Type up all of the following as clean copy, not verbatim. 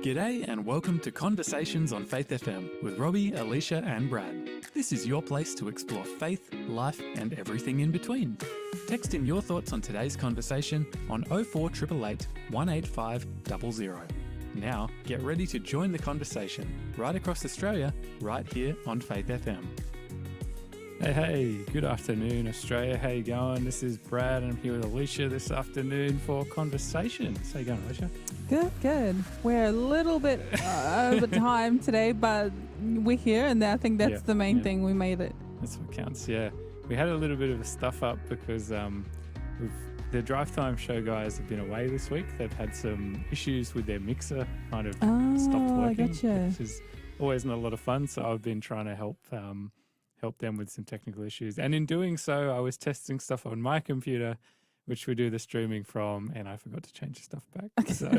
G'day and welcome to Conversations on Faith FM with Robbie, Alicia and Brad. This is your place to explore faith, life and everything in between. Text in your thoughts on today's conversation on 04888 185 00. Now get ready to join the conversation right across Australia, right here on Faith FM. Hey, good afternoon Australia, how you going? This is Brad and I'm here with Alicia this afternoon for Conversations. How you going, Alicia? Good. We're a little bit over time today, but we're here and I think that's the main thing. We made it. That's what counts, yeah. We had a little bit of a stuff up because the Drive Time Show guys have been away this week. They've had some issues with their mixer, kind of stopped working, which is always not a lot of fun. So I've been trying to help them with some technical issues. And in doing so, I was testing stuff on my computer, which we do the streaming from, and I forgot to change the stuff back. So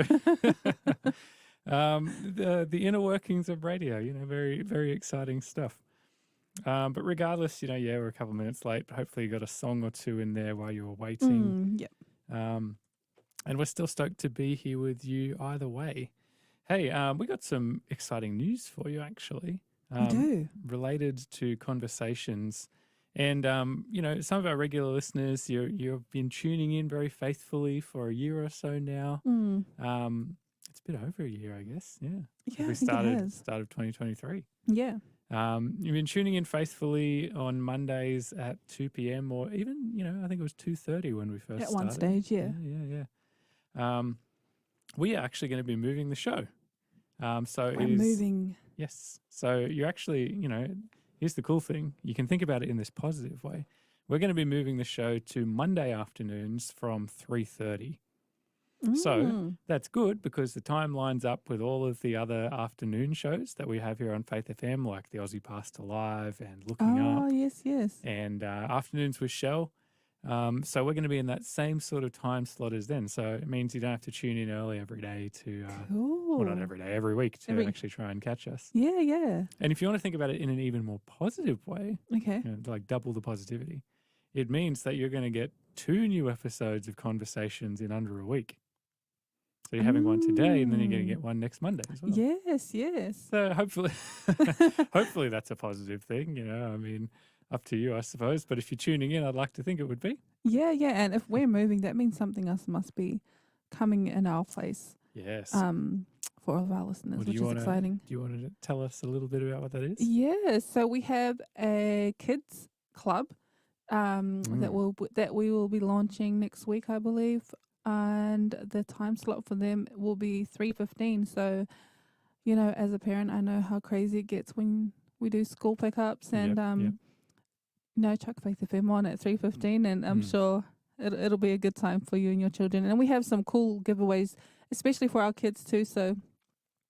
the inner workings of radio, very, very exciting stuff. But regardless, we're a couple of minutes late, but hopefully you got a song or two in there while you were waiting. And we're still stoked to be here with you either way. Hey, we got some exciting news for you, actually. We do. Related to Conversations. And, some of our regular listeners, you've been tuning in very faithfully for a year or so now. It's a bit over a year, I guess. Yeah. Yeah, we started of 2023. Yeah. You've been tuning in faithfully on Mondays at 2 p.m. or even, I think it was 2:30 when we first started. At one stage, yeah. Yeah. We are actually going to be moving the show. We're moving. Yes. So you're actually, here's the cool thing. You can think about it in this positive way. We're going to be moving the show to Monday afternoons from 3:30. So that's good because the time lines up with all of the other afternoon shows that we have here on Faith FM, like the Aussie Pastor Live and Looking Up. Oh, yes. And Afternoons with Shell. So we're going to be in that same sort of time slot as then. So it means you don't have to tune in early every day to, well, not every day, every week to actually try and catch us. Yeah. And if you want to think about it in an even more positive way, okay, like double the positivity, it means that you're going to get 2 new episodes of Conversations in under a week. So you're having one today and then you're going to get one next Monday as well. Yes. So hopefully that's a positive thing, up to you, I suppose. But if you're tuning in, I'd like to think it would be. Yeah. And if we're moving, that means something else must be coming in our place. Yes. For all of our listeners, which is exciting. Do you want to tell us a little bit about what that is? Yeah. So we have a kids club that we will be launching next week, I believe. And the time slot for them will be 3:15. So, as a parent, I know how crazy it gets when we do school pickups and, chuck Faith FM on at 3:15. And I'm sure it'll be a good time for you and your children. And we have some cool giveaways, especially for our kids too. So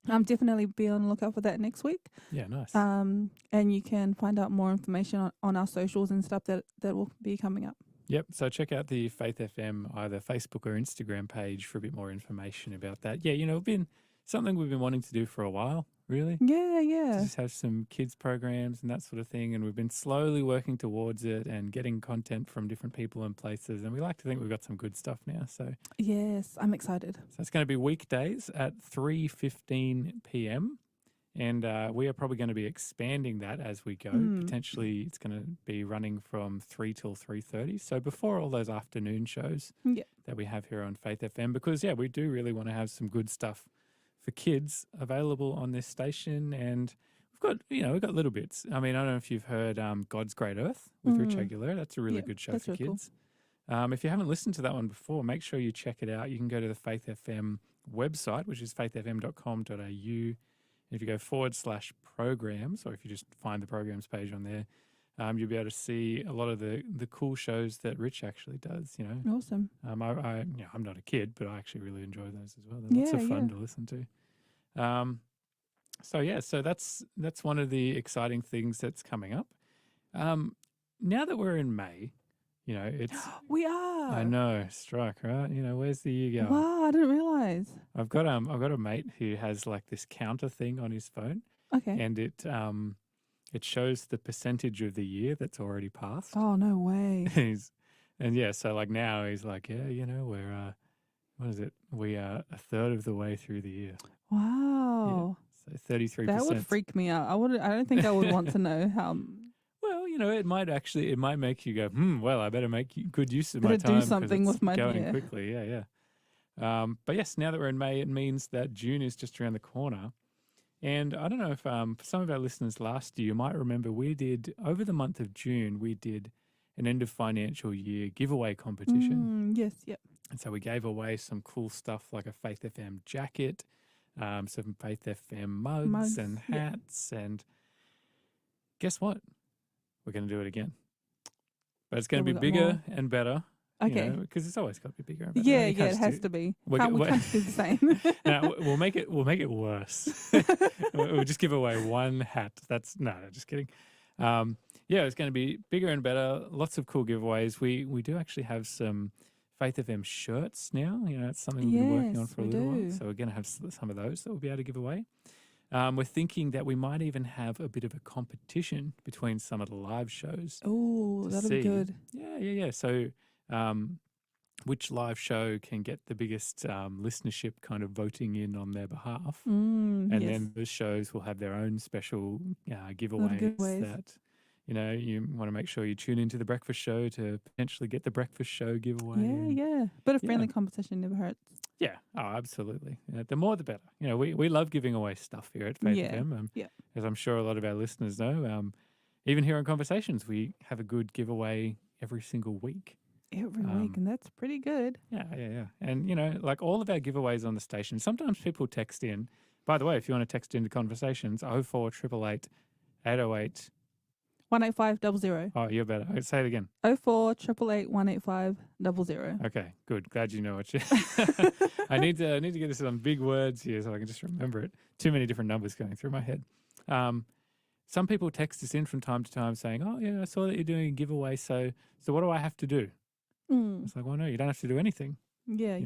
definitely be on the lookout for that next week. Yeah, nice. And you can find out more information on our socials and stuff that will be coming up. Yep. So check out the Faith FM, either Facebook or Instagram page for a bit more information about that. Yeah, it's been something we've been wanting to do for a while, really. Yeah. To just have some kids programs and that sort of thing. And we've been slowly working towards it and getting content from different people and places. And we like to think we've got some good stuff now. So yes, I'm excited. So it's going to be weekdays at 3:15 p.m. And we are probably going to be expanding that as we go. Potentially it's going to be running from 3 till 3:30. So before all those afternoon shows that we have here on Faith FM, because, we do really want to have some good stuff for kids available on this station. And we've got little bits. I don't know if you've heard God's Great Earth with Rich Aguilera. That's a really good show for kids. Cool. If you haven't listened to that one before, make sure you check it out. You can go to the Faith FM website, which is faithfm.com.au. If you go /programs, or if you just find the programs page on there, you'll be able to see a lot of the cool shows that Rich actually does, Awesome. I'm not a kid, but I actually really enjoy those as well. They're lots of fun to listen to. So that's one of the exciting things that's coming up. Now that we're in May, it's... We are. I know, strike, right? Where's the year going? Wow, I didn't realize. I've got a mate who has like this counter thing on his phone. Okay. And it shows the percentage of the year that's already passed. Oh, no way. So like now he's like, we're what is it? We are a third of the way through the year. Wow. 33%. That would freak me out. I don't think I would want to know how. Well, it might make you go, well, I better make good use of my Better do time 'cause something it's with my- going yeah. quickly. Yeah. But yes, now that we're in May, it means that June is just around the corner. And I don't know if for some of our listeners last year, you might remember over the month of June, we did an end of financial year giveaway competition. Yes, yep. And so we gave away some cool stuff like a Faith FM jacket, some Faith FM mugs and yeah. hats. And guess what? We're going to do it again. But it's going So to we be got bigger more. and better. Okay. Because it's always got to be bigger and better. Yeah, it has to be. We can't do the same. No, we'll make it worse. We'll just give away one hat. Just kidding. It's going to be bigger and better. Lots of cool giveaways. We do actually have some Faith FM shirts now. It's something we've been working on for a little while. So we're going to have some of those that we'll be able to give away. We're thinking that we might even have a bit of a competition between some of the live shows. Oh, that'll be good. Yeah. So which live show can get the biggest listenership kind of voting in on their behalf. And then those shows will have their own special giveaways that, you want to make sure you tune into the breakfast show to potentially get the breakfast show giveaway. Yeah. But a friendly competition never hurts. Yeah. Oh, absolutely. The more the better. We love giving away stuff here at Faith FM. As I'm sure a lot of our listeners know, even here on Conversations, we have a good giveaway every single week. Every week, and that's pretty good. Yeah. And, like all of our giveaways on the station, sometimes people text in. By the way, if you want to text into Conversations, 0488 808 18500. Oh, you're better. Say it again. 0488 18500. Okay, good. Glad you know it. I need to get this on big words here so I can just remember it. Too many different numbers going through my head. Some people text us in from time to time saying, "Oh, yeah, I saw that you're doing a giveaway. So what do I have to do?" It's like, well, no, you don't have to do anything. Yeah.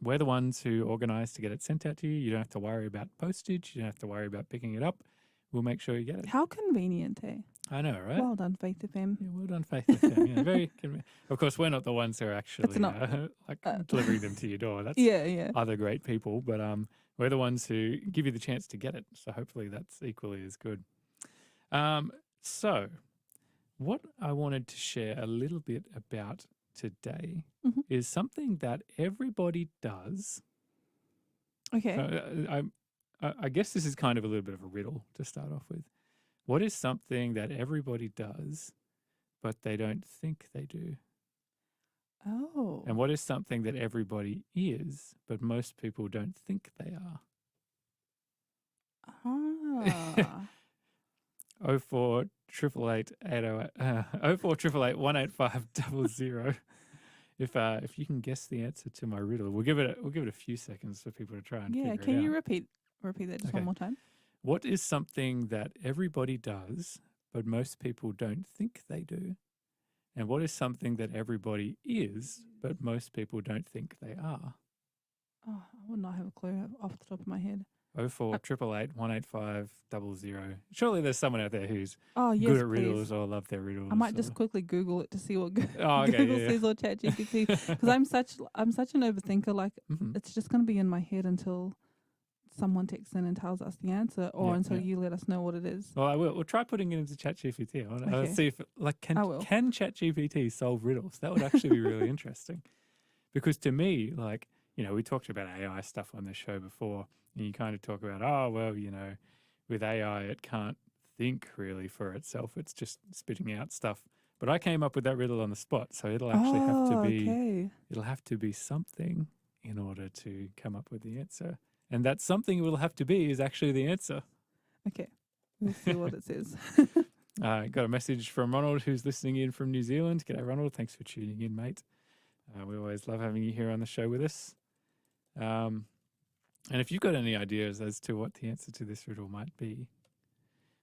We're the ones who organise to get it sent out to you. You don't have to worry about postage. You don't have to worry about picking it up. We'll make sure you get it. How convenient, eh? I know, right? Well done, Faith FM. Yeah, well done, Faith FM. Yeah, very convenient. Of course, we're not the ones who are actually delivering them to your door. That's other great people. But we're the ones who give you the chance to get it. So hopefully that's equally as good. So what I wanted to share a little bit about today is something that everybody does. Okay. So, I guess this is kind of a little bit of a riddle to start off with. What is something that everybody does, but they don't think they do? Oh. And what is something that everybody is, but most people don't think they are? 0488 18500. If you can guess the answer to my riddle, we'll give it a few seconds for people to try and figure it out. Can you repeat that just one more time? What is something that everybody does, but most people don't think they do? And what is something that everybody is, but most people don't think they are? Oh, I would not have a clue off the top of my head. 0488 18500. Surely there's someone out there who's good at riddles or love their riddles. I might just quickly Google it to see what Google yeah. says or ChatGPT, because I'm such an overthinker. Like it's just going to be in my head until someone texts in and tells us the answer, or until you let us know what it is. Well, I will. We'll try putting it into ChatGPT. I'll see if can ChatGPT solve riddles? That would actually be really interesting. Because to me, we talked about AI stuff on this show before, and you kind of talk about, with AI, it can't think really for itself. It's just spitting out stuff. But I came up with that riddle on the spot, so it'll actually it'll have to be something in order to come up with the answer. And that something it will have to be is actually the answer. Okay. We'll see what it says. Got a message from Ronald, who's listening in from New Zealand. G'day, Ronald. Thanks for tuning in, mate. We always love having you here on the show with us. And if you've got any ideas as to what the answer to this riddle might be,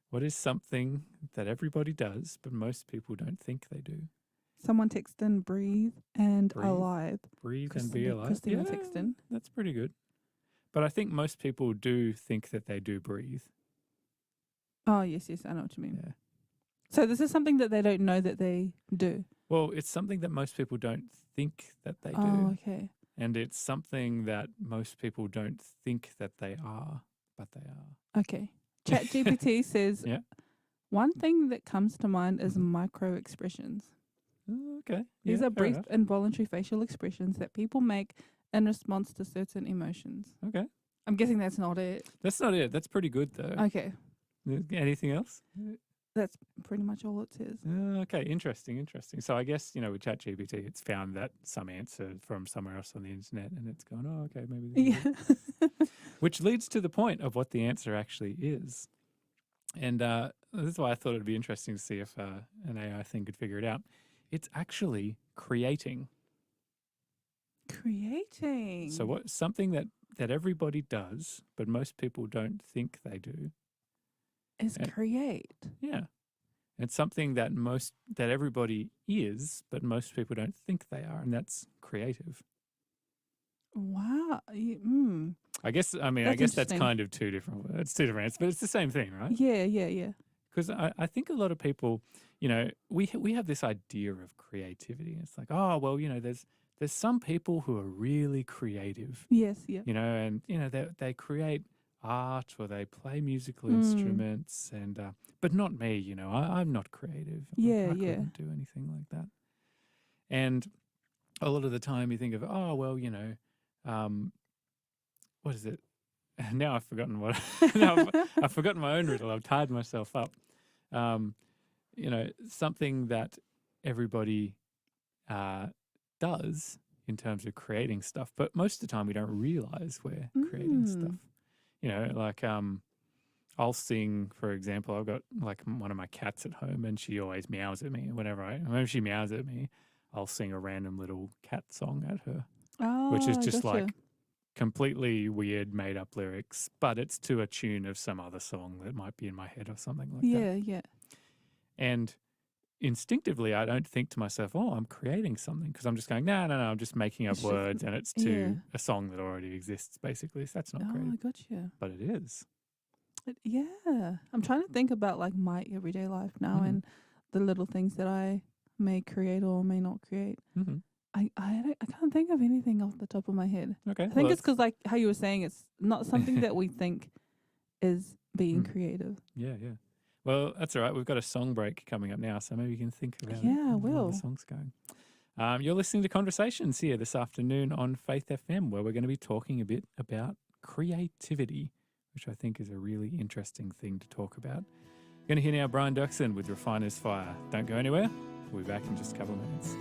what is something that everybody does, but most people don't think they do? Someone text in breathe and alive. Breathe and be alive. Christina text in. That's pretty good. But I think most people do think that they do breathe. Oh, yes, I know what you mean. Yeah. So this is something that they don't know that they do. Well, it's something that most people don't think that they do. Oh, okay. And it's something that most people don't think that they are. but they are. Okay. ChatGPT says Yeah. one thing that comes to mind is Mhm. micro expressions. Oh, okay. These Yeah, are fair brief enough. involuntary facial expressions that people make in response to certain emotions. Okay. I'm guessing that's not it. That's not it. That's pretty good, though. Okay. Anything else? That's pretty much all it says. Okay, interesting. So I guess, with ChatGPT, it's found that some answer from somewhere else on the internet and it's gone, oh, okay, maybe this is it. Yeah. Which leads to the point of what the answer actually is. And this is why I thought it'd be interesting to see if an AI thing could figure it out. It's actually creating. Creating. So something that everybody does, but most people don't think they do. Is And- create. Yeah. It's something that everybody is, but most people don't think they are, and that's creative. Wow. I guess that's interesting. kind of two different words. It's two different answers, but it's the same thing, right? Yeah. Because I think a lot of people, we have this idea of creativity. It's like, oh, well, there's some people who are really creative, Yes, yeah. and they create art or they play musical Mm. instruments, and but not me. I'm not creative. Yeah, I yeah. couldn't do anything like that. And a lot of the time, you think of, oh, well, what is it? Now I've forgotten what. Now I've forgotten my own riddle. I've tied myself up. Something that everybody does in terms of creating stuff, but most of the time we don't realize we're creating stuff. Like I'll sing, for example. I've got like one of my cats at home, and she always meows at me. Whenever she meows at me, I'll sing a random little cat song at her, Oh, which is just gotcha. like completely weird, made up lyrics, but it's to a tune of some other song that might be in my head or something like that. Yeah. And instinctively, I don't think to myself, oh, I'm creating something, because I'm just going, no, I'm just making up It's just- words, and it's to yeah. a song that already exists, basically. So that's not Oh, creative, I gotcha. but it is. Yeah. I'm trying to think about like my everyday life now Mhm. and the little things that I may create or may not create. Mm-hmm. I can't think of anything off the top of my head. Okay. I think it's because, like how you were saying, it's not something that we think is being Mm. creative. Yeah. Well, that's all right. We've got a song break coming up now, so maybe you can think about it. Yeah, I while will. the song's going. You're listening to Conversations here this afternoon on Faith FM, where we're going to be talking a bit about creativity, which I think is a really interesting thing to talk about. You're going to hear now Brian Dirksen with Refiner's Fire. Don't go anywhere. We'll be back in just a couple of minutes.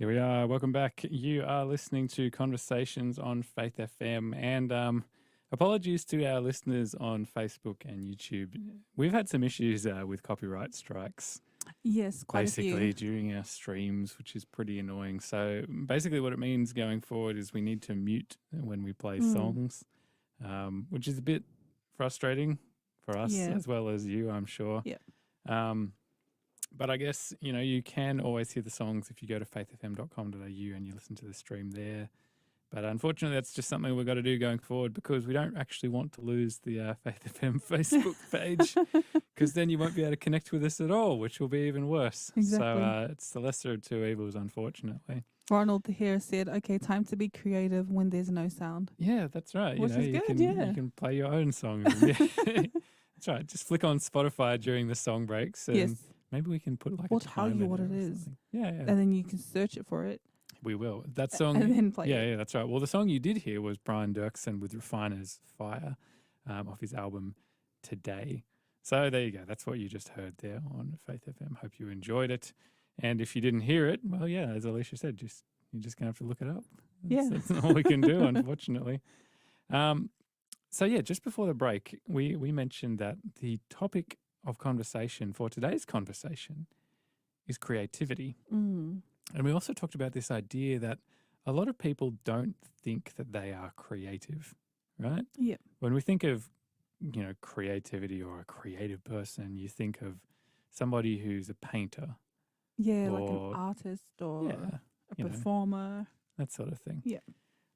Here we are. Welcome back. You are listening to Conversations on Faith FM. And apologies to our listeners on Facebook and YouTube. We've had some issues with copyright strikes. Yes, quite basically a few. during our streams, which is pretty annoying. So basically what it means going forward is we need to mute when we play songs, which is a bit frustrating for us as well as you, I'm sure. Yeah. But I guess, you can always hear the songs if you go to faithfm.com.au and you listen to the stream there. But unfortunately, that's just something we've got to do going forward because we don't actually want to lose the Faith FM Facebook page because then you won't be able to connect with us at all, which will be even worse. Exactly. So it's the lesser of two evils, unfortunately. Ronald here said, okay, time to be creative when there's no sound. Yeah, that's right. Which is good, you can play your own songs. That's right. Just flick on Spotify during the song breaks and maybe we can put like we'll a tell timer you what there it or is. something. Yeah. And then you can search it for it. We will. That song. And then play it. Yeah, that's right. Well, the song you did hear was Brian Dirksen with Refiner's Fire off his album Today. So there you go. That's what you just heard there on Faith FM. Hope you enjoyed it. And if you didn't hear it, well, yeah, as Alicia said, you're just going to have to look it up. That's all we can do, unfortunately. So yeah, just before the break, we mentioned that the topic of conversation for today's conversation is creativity. And we also talked about this idea that a lot of people don't think that they are creative, right? Yeah. When we think of, creativity or a creative person, you think of somebody who's a painter. Yeah, like an artist or a performer. That sort of thing. Yeah.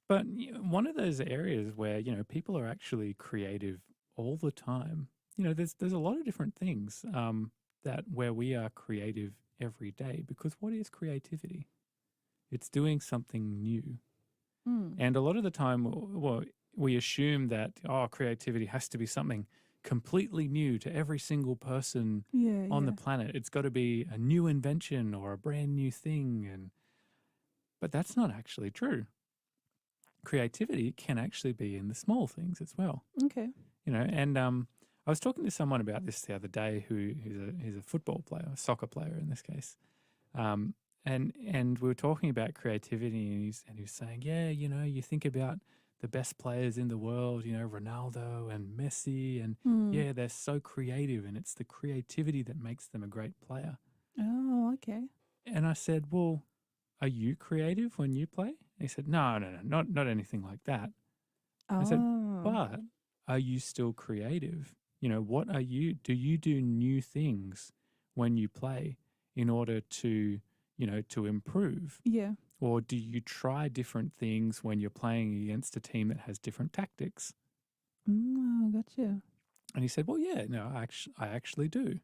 But one of those areas where, people are actually creative all the time, there's a lot of different things where we are creative every day, because what is creativity? It's doing something new. And a lot of the time, we assume that, creativity has to be something completely new to every single person on the planet. It's got to be a new invention or a brand new thing. But that's not actually true. Creativity can actually be in the small things as well. Okay. And I was talking to someone about this the other day who's a football player, a soccer player in this case. And we were talking about creativity and he was saying, you think about the best players in the world, Ronaldo and Messi and they're so creative and it's the creativity that makes them a great player. Oh, okay. And I said, well, are you creative when you play? And he said, no, not anything like that. I said, but are you still creative? What are you? Do you do new things when you play in order to, to improve? Yeah. Or do you try different things when you're playing against a team that has different tactics? Oh, gotcha. And he said, well, yeah, no, I actually do.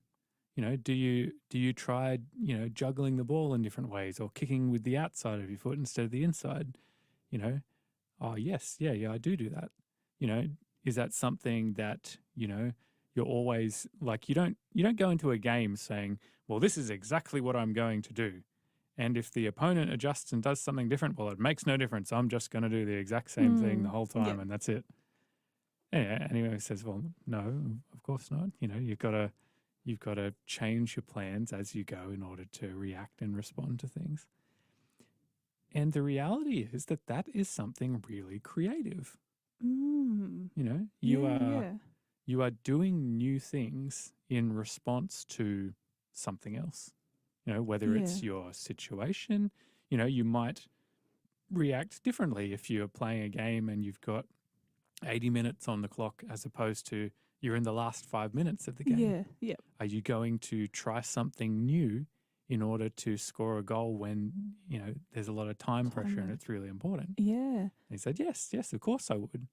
Do you try, juggling the ball in different ways or kicking with the outside of your foot instead of the inside? Oh, yes, yeah, I do that. Is that something that, you're always like, you don't go into a game saying, well, this is exactly what I'm going to do. And if the opponent adjusts and does something different, well, it makes no difference. I'm just going to do the exact same thing the whole time and that's it. Anyway, he says, well, no, of course not. You've got to change your plans as you go in order to react and respond to things. And the reality is that is something really creative. You are doing new things in response to something else. Whether it's your situation, you might react differently if you're playing a game and you've got 80 minutes on the clock as opposed to you're in the last 5 minutes of the game. Yeah. Are you going to try something new in order to score a goal when, there's a lot of time pressure and it's really important? Yeah. And he said, yes, of course I would.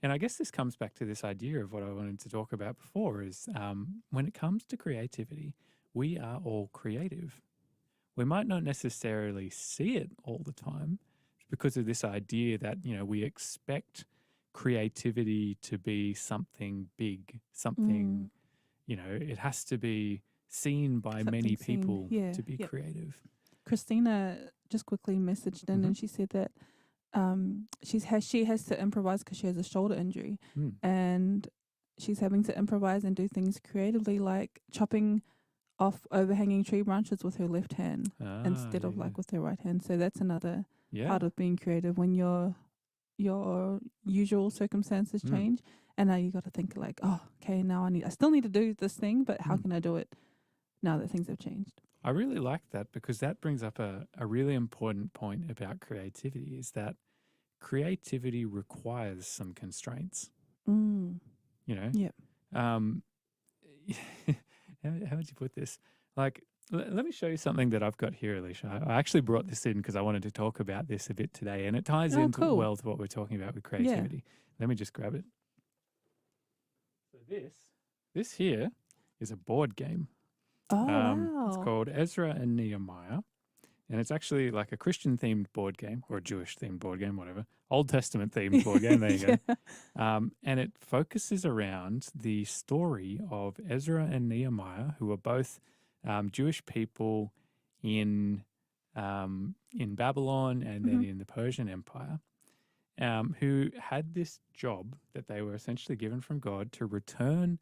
And I guess this comes back to this idea of what I wanted to talk about before is when it comes to creativity, we are all creative. We might not necessarily see it all the time because of this idea that, we expect creativity to be something big, something, it has to be seen by many people to be creative. Christina just quickly messaged in and she said that she has to improvise because she has a shoulder injury and she's having to improvise and do things creatively like chopping off overhanging tree branches with her left hand instead yeah, of yeah. like with her right hand. So that's another Yeah. part of being creative when your usual circumstances Mm. change, and now you got to think like, oh, okay, now I still need to do this thing, but how Mm. can I do it now that things have changed? I really like that because that brings up a really important point about creativity is that creativity requires some constraints, Mm. you know? Yep. Um, how would you put this? Like, let me show you something that I've got here, Alicia. I actually brought this in because I wanted to talk about this a bit today, and it ties Oh, into cool. well to what we're talking about with Yeah. creativity. Let me just grab it. So this here is a board game. Oh, It's wow. called Ezra and Nehemiah. And it's actually like a Christian themed board game or a Jewish themed board game, whatever. Old Testament themed board game. There you go. Yeah. And it focuses around the story of Ezra and Nehemiah, who are both Jewish people in Babylon and then Mhm. in the Persian Empire, who had this job that they were essentially given from God to return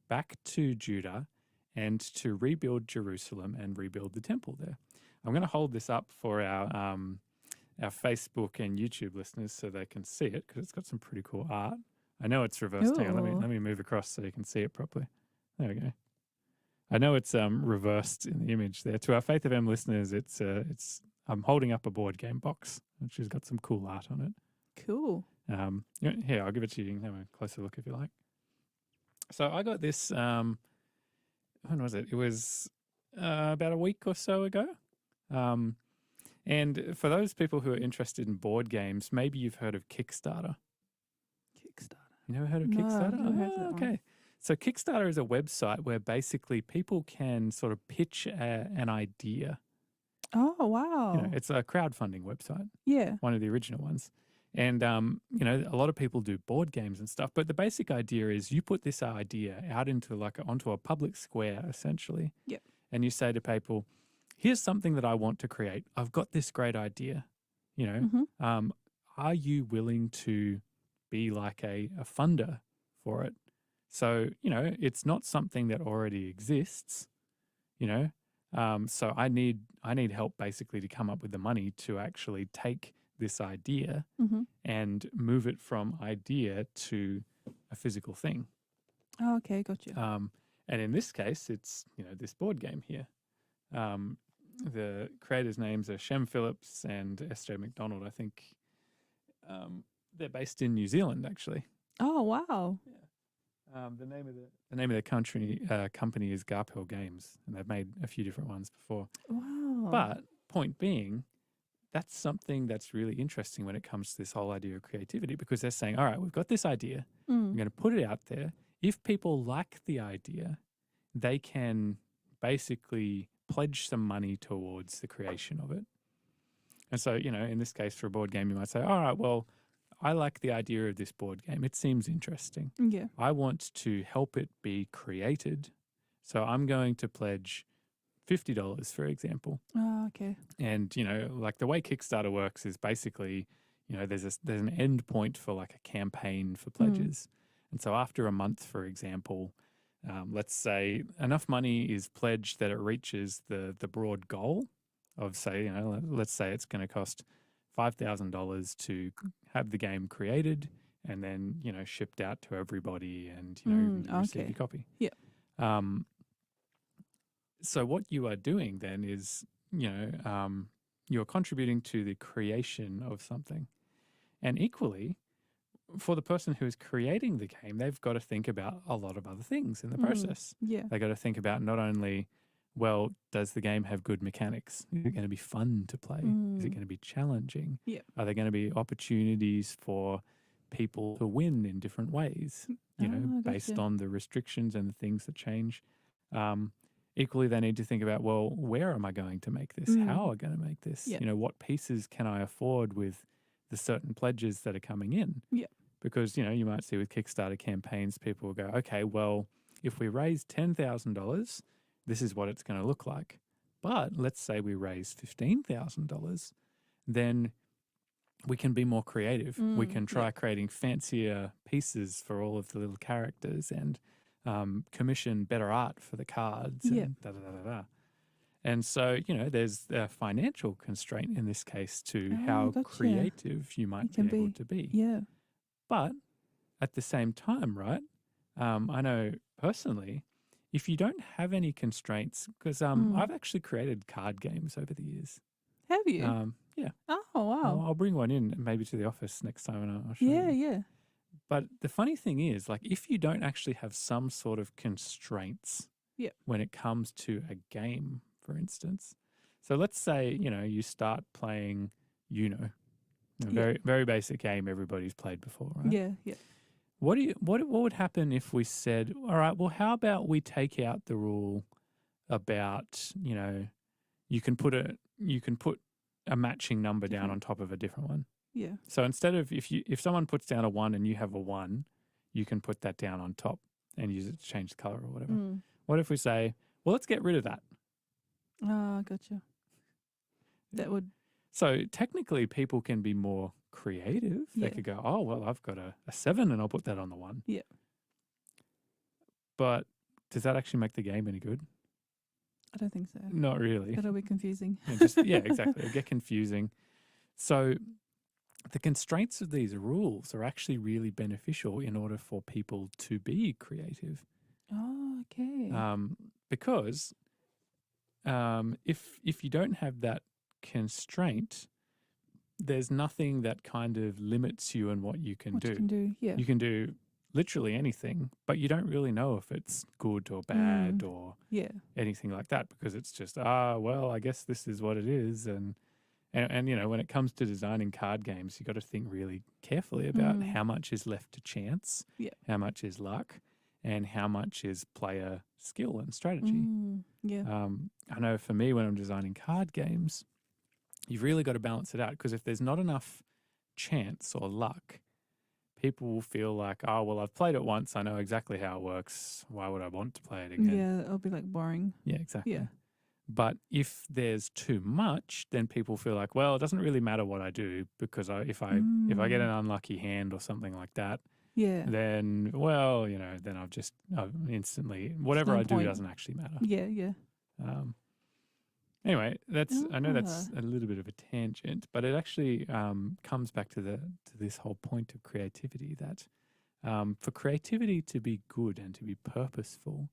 back to Judah and to rebuild Jerusalem and rebuild the temple there. I'm going to hold this up for our Facebook and YouTube listeners so they can see it because it's got some pretty cool art. I know it's reversed. Hang on, Ooh. let me move across so you can see it properly. There we go. I know it's reversed in the image there. To our Faith FM listeners, it's I'm holding up a board game box which has got some cool art on it. Cool. Here, I'll give it to you. You can have a closer look if you like. So I got this. When was it? It was about a week or so ago. And for those people who are interested in board games, maybe you've heard of Kickstarter. Kickstarter. You never heard of No, Kickstarter? I've never heard of that Okay. one. So Kickstarter is a website where basically people can sort of pitch an idea. Oh, wow. It's a crowdfunding website, Yeah. one of the original ones. And, a lot of people do board games and stuff, but the basic idea is you put this idea out onto a public square, essentially. Yep. And you say to people, here's something that I want to create. I've got this great idea, Mhm. Are you willing to be like a funder for it? So, it's not something that already exists, so I need help basically to come up with the money to actually take this idea Mhm. and move it from idea to a physical thing. Oh, okay, gotcha. And in this case, it's, this board game here. The creators' names are Shem Phillips and S.J. McDonald. I think they're based in New Zealand, actually. Oh, wow. The name of the company is Garpel Games, and they've made a few different ones before. Wow. But point being, that's something that's really interesting when it comes to this whole idea of creativity, because they're saying, all right, we've got this idea. We're going to put it out there. If people like the idea, they can basically pledge some money towards the creation of it. And so, in this case, for a board game, you might say, all right, well, I like the idea of this board game. It seems interesting. Yeah. I want to help it be created. So I'm going to pledge $50, for example. Oh, okay. And, like the way Kickstarter works is basically, there's an end point for like a campaign for pledges. And so after a month, for example, let's say enough money is pledged that it reaches the broad goal of, say, let's say it's going to cost $5,000 to have the game created and then, shipped out to everybody and, you receive okay. your copy. Yeah. So what you are doing then is, you're contributing to the creation of something. And equally, for the person who is creating the game, they've got to think about a lot of other things in the process. Yeah. They've got to think about not only, well, does the game have good mechanics? Is it going to be fun to play? Is it going to be challenging? Yeah. Are there going to be opportunities for people to win in different ways, based gotcha. on the restrictions and the things that change? Equally, they need to think about, well, where am I going to make this? How am I going to make this? Yeah. What pieces can I afford with the certain pledges that are coming in? Yeah. Because, you might see with Kickstarter campaigns, people will go, okay, well, if we raise $10,000, this is what it's going to look like. But let's say we raise $15,000, then we can be more creative. We can try creating fancier pieces for all of the little characters and commission better art for the cards Yeah. and da da da da da. And so, there's a financial constraint in this case to Oh, how gotcha. creative you might can be able be. to be. Yeah. But at the same time, right? I know personally, if you don't have any constraints, because I've actually created card games over the years. Have you? Yeah, Oh, wow. I'll bring one in maybe to the office next time and I'll show Yeah, you. yeah. But the funny thing is, like, if you don't actually have some sort of constraints Yeah. when it comes to a game, for instance. So let's say, you start playing a very, very basic game everybody's played before, right? Yeah, yeah. What would happen if we said, all right, well, how about we take out the rule about, you can put a matching number down on top of a different one. Yeah. So instead of if someone puts down a 1 and you have a 1, you can put that down on top and use it to change the color or whatever. What if we say, well, let's get rid of that? Oh, gotcha. That would. So technically, people can be more creative. They Yeah. could go, oh, well, I've got a 7 and I'll put that on the 1. Yeah. But does that actually make the game any good? I don't think so. Not really. It'll be confusing. Yeah, exactly. It'll get confusing. So the constraints of these rules are actually really beneficial in order for people to be creative. Oh, okay. Because if you don't have that constraint, there's nothing that kind of limits you in what you can what do. you can do, yeah. You can do literally anything, but you don't really know if it's good or bad or Yeah. anything like that because it's just, well, I guess this is what it is. And when it comes to designing card games, you've got to think really carefully about how much is left to chance, how much is luck, and how much is player skill and strategy. Yeah. I know for me, when I'm designing card games, you've really got to balance it out because if there's not enough chance or luck, people will feel like, oh, well, I've played it once. I know exactly how it works. Why would I want to play it again? Yeah, it'll be like boring. Yeah, exactly. Yeah. But if there's too much, then people feel like, well, it doesn't really matter what I do because if I get an unlucky hand or something like that, then then I've instantly whatever I do doesn't actually matter. Yeah. Anyway, I know that's a little bit of a tangent, but it actually comes back to this whole point of creativity that for creativity to be good and to be purposeful,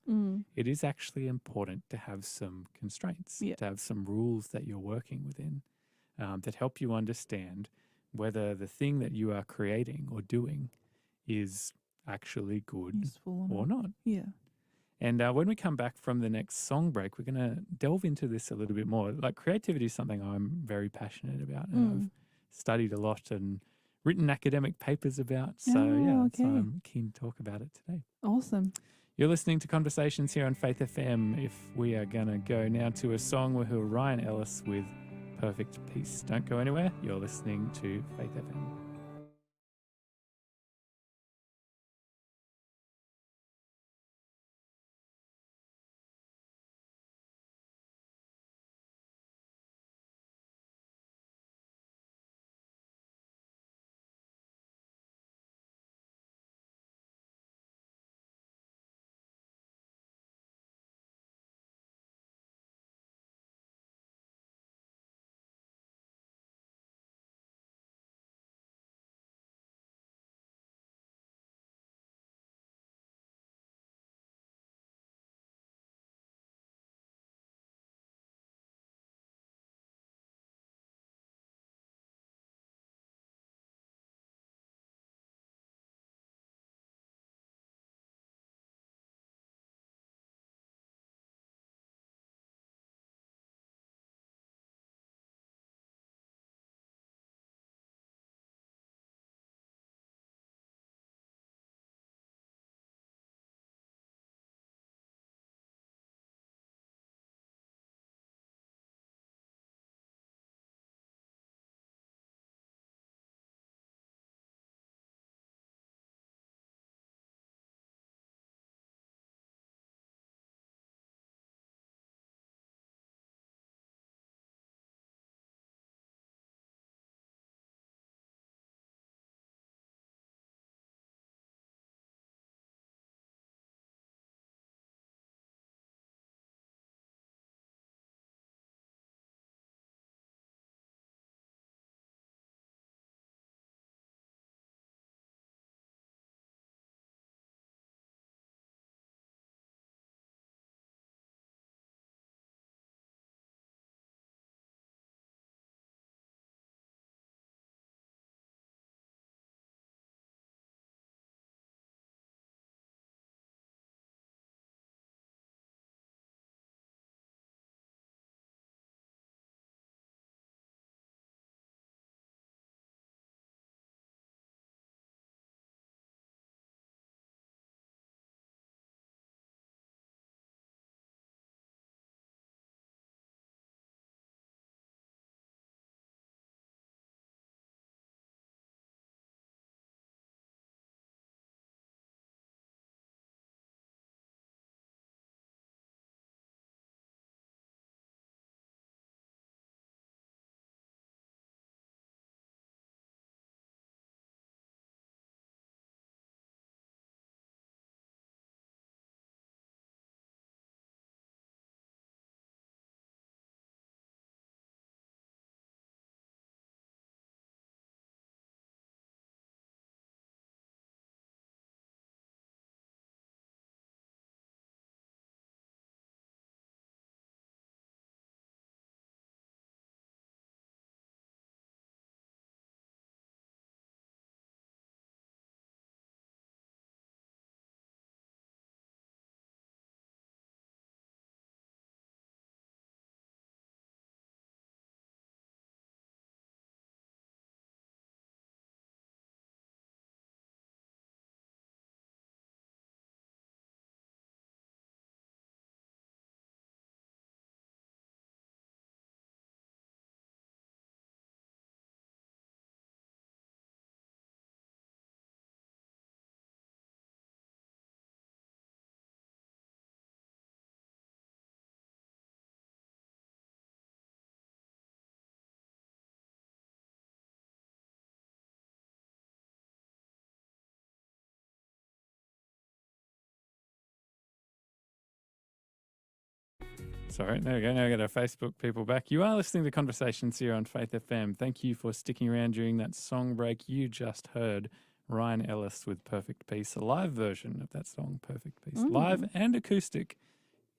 it is actually important to have some constraints, to have some rules that you're working within that help you understand whether the thing that you are creating or doing is actually good useful or not. Yeah. And when we come back from the next song break, we're going to delve into this a little bit more. Like creativity is something I'm very passionate about and I've studied a lot and written academic papers about. So so I'm keen to talk about it today. Awesome. You're listening to Conversations here on Faith FM. If we are going to go now to a song, we'll hear Ryan Ellis with Perfect Peace. Don't go anywhere. You're listening to Faith FM. Sorry, there we go. Now I got our Facebook people back. You are listening to Conversations here on Faith FM. Thank you for sticking around during that song break. You just heard Ryan Ellis with Perfect Peace, a live version of that song, Perfect Peace, live and acoustic.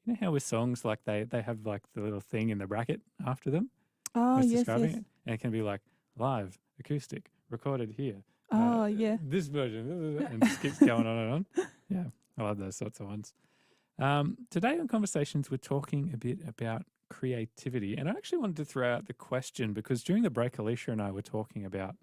You know how with songs like they have like the little thing in the bracket after them? Oh, It's yes, describing yes. it. And it can be like live, acoustic, recorded here. Oh, yeah. This version, and just keeps going on and on. Yeah, I love those sorts of ones. Today on Conversations, we're talking a bit about creativity. And I actually wanted to throw out the question because during the break, Alicia and I were talking about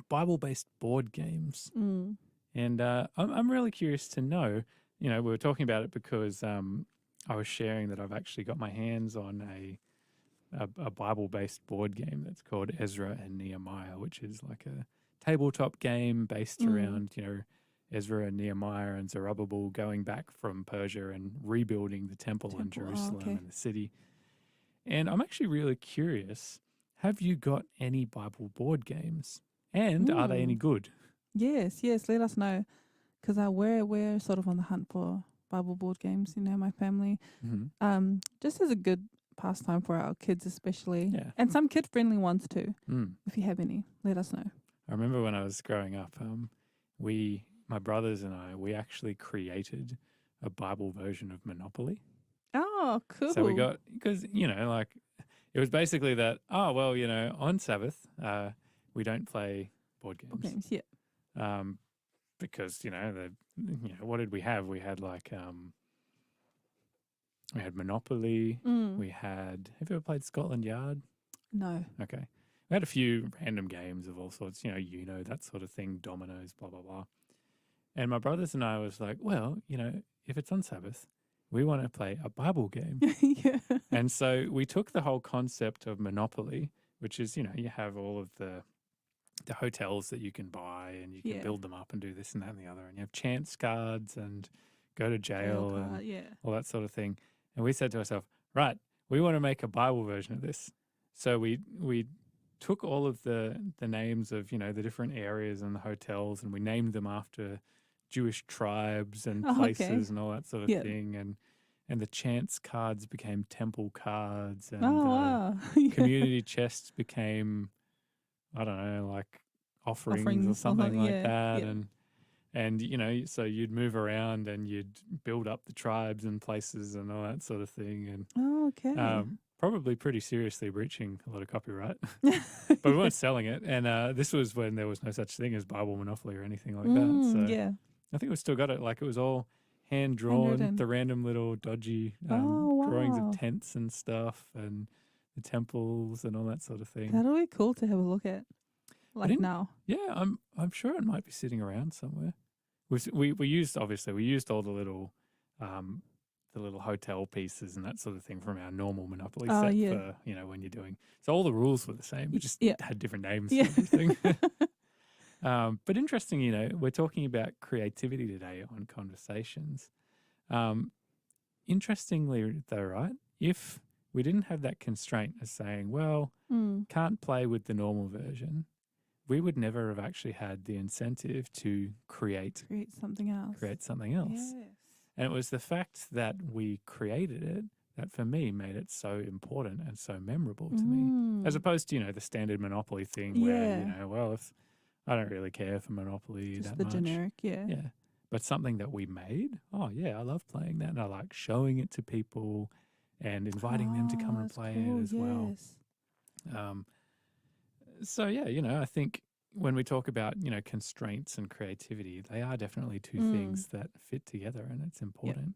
Bible-based board games. Mm. And I'm really curious to know, we were talking about it because I was sharing that I've actually got my hands on a Bible-based board game that's called Ezra and Nehemiah, which is like a tabletop game based around, Ezra and Nehemiah and Zerubbabel going back from Persia and rebuilding the temple in Jerusalem and the city. And I'm actually really curious, have you got any Bible board games? And are they any good? Yes, let us know. Because we're sort of on the hunt for Bible board games, my family. Mm-hmm. Just as a good pastime for our kids especially. Yeah. And some kid-friendly ones too. Mm. If you have any, let us know. I remember when I was growing up, my brothers and I, we actually created a Bible version of Monopoly. Oh, cool. So we got, because, it was basically that, on Sabbath, we don't play board games. Board games, yeah. Because, what did we have? We had we had Monopoly. We had, have you ever played Scotland Yard? No. Okay. We had a few random games of all sorts, that sort of thing, dominoes, blah, blah, blah. And my brothers and I was like, well, if it's on Sabbath, we want to play a Bible game. Yeah. And so we took the whole concept of Monopoly, which is, you have all of the hotels that you can buy and you can build them up and do this and that and the other. And you have chance cards and go to jail and all that sort of thing. And we said to ourselves, right, we want to make a Bible version of this. So we took all of the names of, the different areas and the hotels and we named them after Jewish tribes and places and all that sort of thing. And the chance cards became temple cards and community chests became, I don't know, like offerings or something like that. Yeah. And so you'd move around and you'd build up the tribes and places and all that sort of thing. And probably pretty seriously breaching a lot of copyright, but we weren't selling it. And this was when there was no such thing as Bible Monopoly or anything like that. So I think we still got it. Like it was all hand drawn, the random little dodgy drawings of tents and stuff and the temples and all that sort of thing. That'll be cool to have a look at. Now. Yeah, I'm sure it might be sitting around somewhere. We used all the little hotel pieces and that sort of thing from our normal Monopoly set for, when you're doing. So all the rules were the same. We just had different names for everything. But interesting, we're talking about creativity today on Conversations. Interestingly though, right? If we didn't have that constraint of saying, well, can't play with the normal version, we would never have actually had the incentive to create something else. Yes. And it was the fact that we created it that for me made it so important and so memorable to me, as opposed to, the standard Monopoly thing where, if I don't really care for Monopoly just that the much. Generic, yeah. But something that we made, I love playing that. And I like showing it to people and inviting them to come and play it as well. So, I think when we talk about, constraints and creativity, they are definitely two things that fit together and it's important.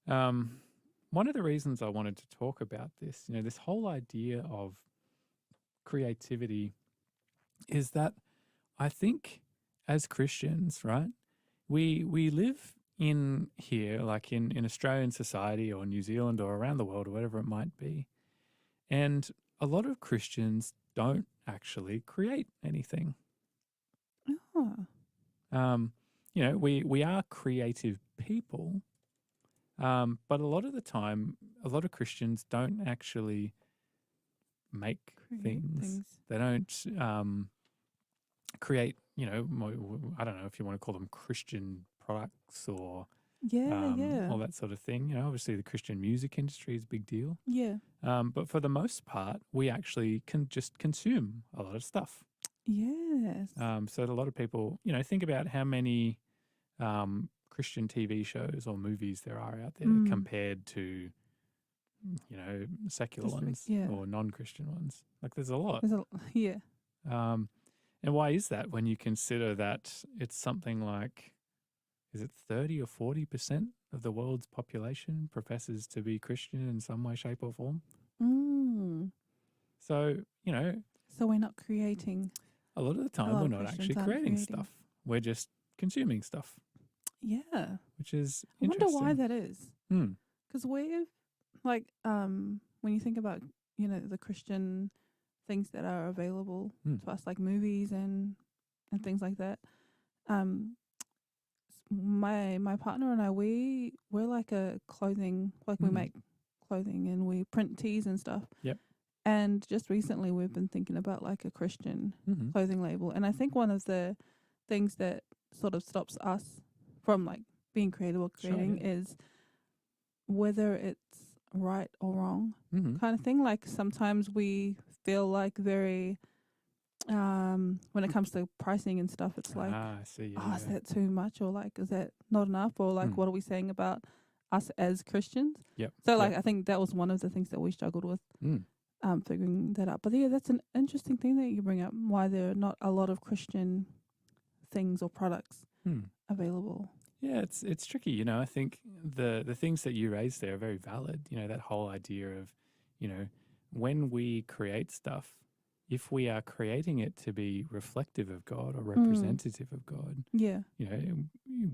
One of the reasons I wanted to talk about this, this whole idea of creativity is that I think as Christians, right, we live in here, like in Australian society or New Zealand or around the world or whatever it might be. And a lot of Christians don't actually create anything. We are creative people, but a lot of the time, a lot of Christians don't actually make things. They don't create, I don't know if you want to call them Christian products or Yeah. all that sort of thing. You know, obviously the Christian music industry is a big deal. Yeah. But for the most part, we actually can just consume a lot of stuff. Yes. So a lot of people, you know, think about how many Christian TV shows or movies there are out there compared to, you know, secular Just ones yeah. or non-Christian ones. Like there's a lot. Yeah. And why is that when you consider that it's something like, is it 30 or 40% of the world's population professes to be Christian in some way, shape, or form? Mm. So, you know, So we're not creating. a lot of the time lot we're of not Christians actually aren't creating creating. stuff. We're just consuming stuff, Yeah. which is I wonder interesting. why that is. Hmm. Because we've, like, when you think about, you know, the Christian things that are available to us, like movies and things like that, my partner and I, we're like a clothing, like we make clothing and we print tees and stuff. Yep. And just recently we've been thinking about like a Christian Mm-hmm. clothing label. And I think one of the things that sort of stops us from like being creative or creating is whether it's right or wrong kind of thing. Like sometimes we feel like very when it comes to pricing and stuff, it's like, I see. is that too much, or like, is that not enough, or like, what are we saying about us as Christians? Yep. So like, I think that was one of the things that we struggled with, figuring that out. But yeah, that's an interesting thing that you bring up. Why there are not a lot of Christian things or products available. Yeah, it's tricky. You know, I think the things that you raised there are very valid. You know, that whole idea of, you know, when we create stuff, if we are creating it to be reflective of God or representative of God, yeah, you know,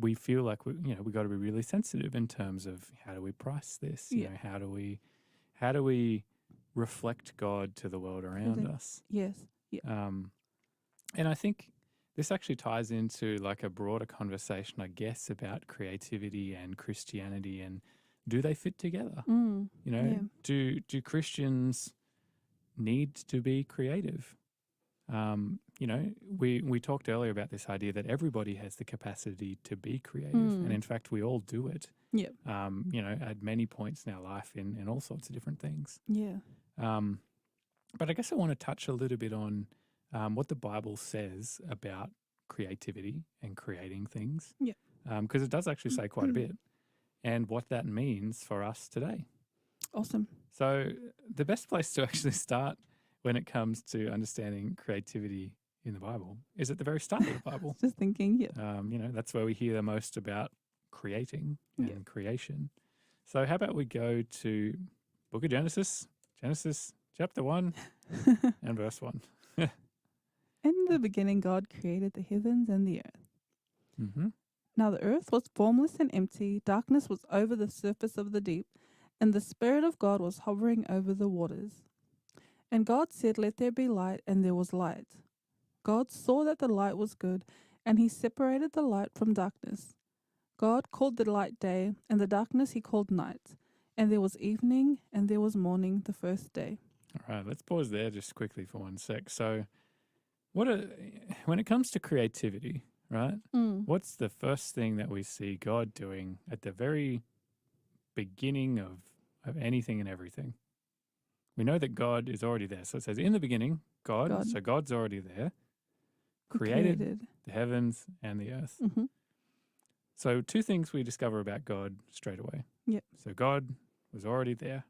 we feel like we got to be really sensitive in terms of how do we price this? You know, how do we reflect God to the world around us? Yes. Yeah. And I think this actually ties into like a broader conversation, I guess, about creativity and Christianity and do they fit together? You know, do Christians need to be creative? You know, we talked earlier about this idea that everybody has the capacity to be creative, and in fact, we all do it. Yeah. You know, at many points in our life in all sorts of different things. Yeah. But I guess I want to touch a little bit on what the Bible says about creativity and creating things. Yeah. Because it does actually say quite a bit, and what that means for us today. Awesome. So the best place to actually start when it comes to understanding creativity in the Bible is at the very start of the Bible. Just thinking, yeah. You know, that's where we hear the most about creating and creation. So how about we go to Book of Genesis chapter 1 and verse 1. In the beginning, God created the heavens and the earth. Mm-hmm. Now the earth was formless and empty. Darkness was over the surface of the deep, and the Spirit of God was hovering over the waters. And God said, "Let there be light," and there was light. God saw that the light was good, and he separated the light from darkness. God called the light day, and the darkness he called night. And there was evening, and there was morning the first day. All right, let's pause there just quickly for 1 sec. So when it comes to creativity, right, what's the first thing that we see God doing at the very beginning of anything and everything? We know that God is already there. So it says, in the beginning, God. So God's already there, created the heavens and the earth. Mm-hmm. So 2 things we discover about God straight away. Yep. So God was already there.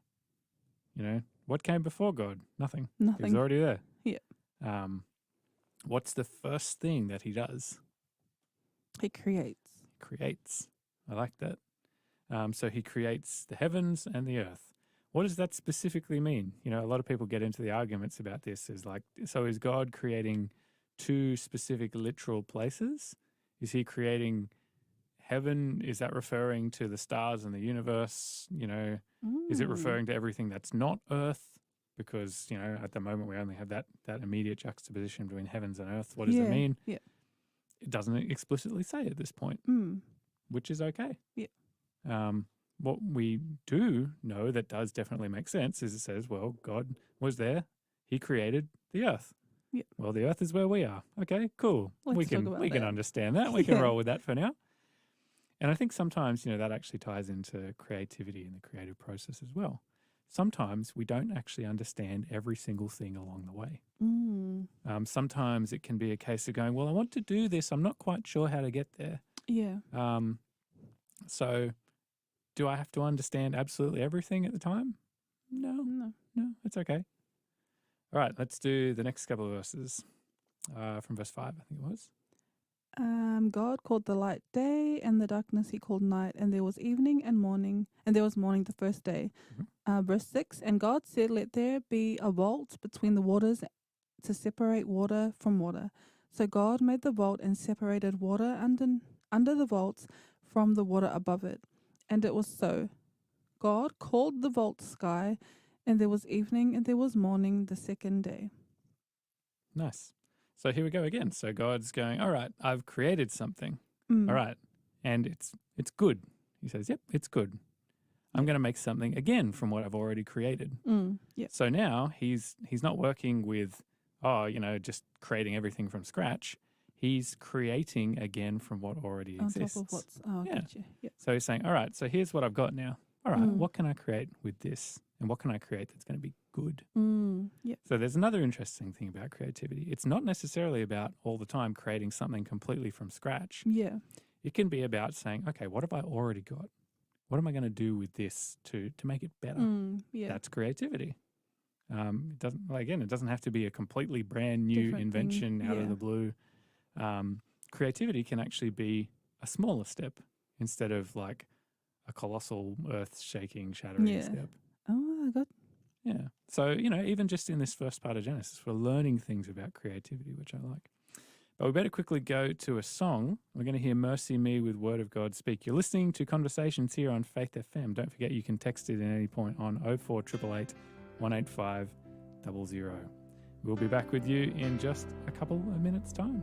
You know, what came before God? Nothing. Nothing. He was already there. Yep. What's the first thing that he does? He creates. Creates. I like that. So he creates the heavens and the earth. What does that specifically mean? You know, a lot of people get into the arguments about this as like, so is God creating 2 specific literal places? Is he creating heaven? Is that referring to the stars and the universe? You know, is it referring to everything that's not earth? Because, you know, at the moment we only have that immediate juxtaposition between heavens and earth. What does it mean? Yeah. It doesn't explicitly say at this point, which is okay. Yeah. What we do know that does definitely make sense is it says, well, God was there. He created the earth. Yeah. Well, the earth is where we are. Okay, cool. We can understand that. We can roll with that for now. And I think sometimes, that actually ties into creativity and the creative process as well. Sometimes we don't actually understand every single thing along the way. Mm. Sometimes it can be a case of going, well, I want to do this. I'm not quite sure how to get there. Yeah. So do I have to understand absolutely everything at the time? No, No. it's okay. All right, let's do the next couple of verses from verse 5, I think it was. God called the light day, and the darkness he called night, and there was evening and morning, and there was morning the first day. Verse 6, and God said, let there be a vault between the waters to separate water from water. So God made the vault and separated water under the vaults from the water above it. And it was so. God called the vault sky, and there was evening and there was morning the second day. Nice. So here we go again. So God's going, all right, I've created something. All right. And it's good. He says, yep, it's good. I'm going to make something again from what I've already created. Yep. So now he's not working with, just creating everything from scratch. He's creating again from what already exists. On top of what's, gotcha. Yep. So he's saying, all right, so here's what I've got now. All right, what can I create with this? And what can I create that's going to be good? Yep. So there's another interesting thing about creativity. It's not necessarily about all the time creating something completely from scratch. Yeah. It can be about saying, okay, what have I already got? What am I going to do with this to make it better? Yeah. That's creativity. It doesn't have to be a completely brand new Different invention thing. out of the blue. Creativity can actually be a smaller step instead of like a colossal earth-shaking, shattering step. Oh, I got. Yeah. So, even just in this first part of Genesis, we're learning things about creativity, which I like. But we better quickly go to a song. We're going to hear Mercy Me with Word of God Speak. You're listening to Conversations here on Faith FM. Don't forget you can text it at any point on 04888 185 00. We'll be back with you in just a couple of minutes' time.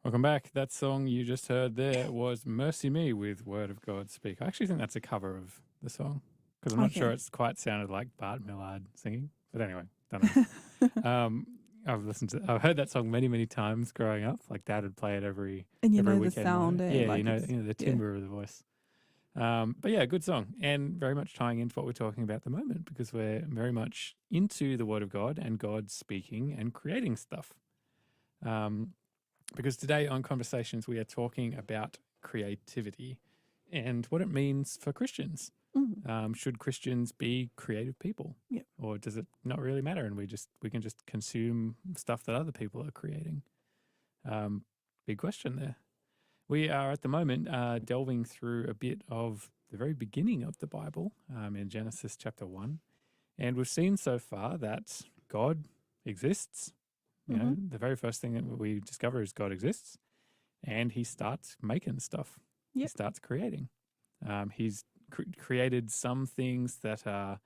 Welcome back. That song you just heard there was Mercy Me with Word of God Speak. I actually think that's a cover of the song because I'm not sure Okay. it's quite sounded like Bart Millard singing. But anyway, don't know. I've heard that song many, many times growing up. Like Dad would play it every And you every know the weekend sound night. and Yeah, like it's the yeah. timbre of the voice. But yeah, good song, and very much tying into what we're talking about at the moment because we're very much into the Word of God and God speaking and creating stuff. Because today on Conversations, we are talking about creativity and what it means for Christians. Should Christians be creative people? Yep. Or does it not really matter and we can just consume stuff that other people are creating? Big question there. We are at the moment delving through a bit of the very beginning of the Bible in Genesis chapter 1. And we've seen so far that God exists. You know, the very first thing that we discover is God exists, and he starts making stuff. He Yep. starts creating. He's created some things that are,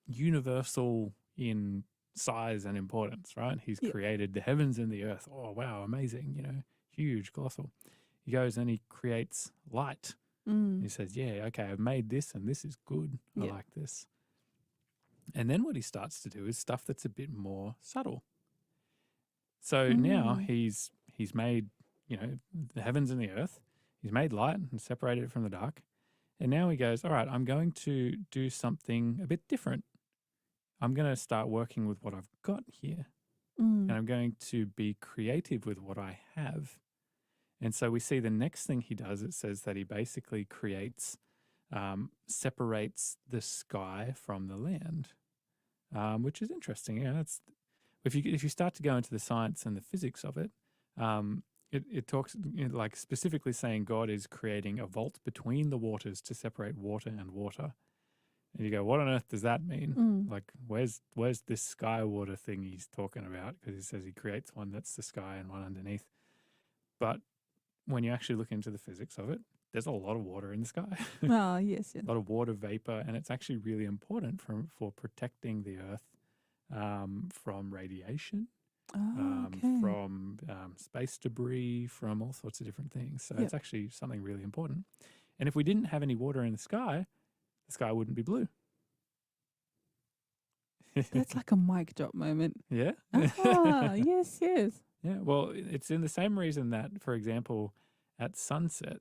universal in size and importance, right? He's Yep. created the heavens and the earth. Oh, wow, amazing, huge, colossal. He goes and he creates light. He says, yeah, okay, I've made this and this is good. I like this. And then what he starts to do is stuff that's a bit more subtle. So now he's made, the heavens and the earth. He's made light and separated it from the dark. And now he goes, all right, I'm going to do something a bit different. I'm going to start working with what I've got here. And I'm going to be creative with what I have. And so we see the next thing he does, it says that he basically creates, separates the sky from the land. Which is interesting. Yeah, that's if you start to go into the science and the physics of it, it talks like specifically saying God is creating a vault between the waters to separate water and water. And you go, what on earth does that mean? Like, where's this sky water thing he's talking about? Because he says he creates one that's the sky and one underneath. But when you actually look into the physics of it, there's a lot of water in the sky. Oh, yes. A lot of water vapor, and it's actually really important for protecting the Earth from radiation, from space debris, from all sorts of different things. So it's actually something really important. And if we didn't have any water in the sky wouldn't be blue. That's like a mic drop moment. Yeah? Yes. Yeah, well, it's in the same reason that, for example, at sunset,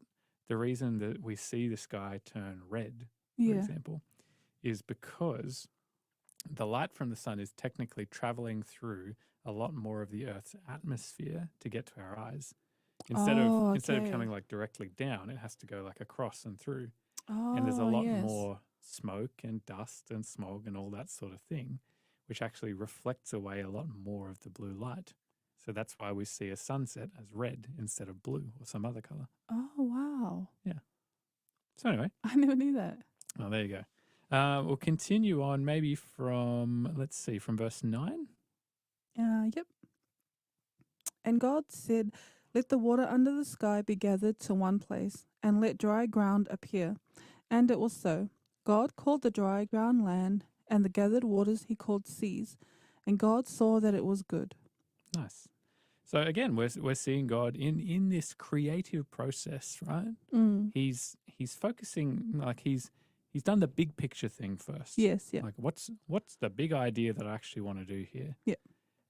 the reason that we see the sky turn red, for example, is because the light from the sun is technically traveling through a lot more of the Earth's atmosphere to get to our eyes. Instead of coming like directly down, it has to go like across and through. And there's a lot more smoke and dust and smog and all that sort of thing, which actually reflects away a lot more of the blue light. So that's why we see a sunset as red instead of blue or some other color. Oh, wow. Yeah. So anyway. I never knew that. Oh, there you go. We'll continue on maybe from verse 9. Yep. And God said, let the water under the sky be gathered to one place, and let dry ground appear. And it was so. God called the dry ground land, and the gathered waters he called seas. And God saw that it was good. Nice. So again, we're seeing God in this creative process, right? He's focusing, like he's done the big picture thing first. Yes, yeah. Like what's the big idea that I actually want to do here? Yeah.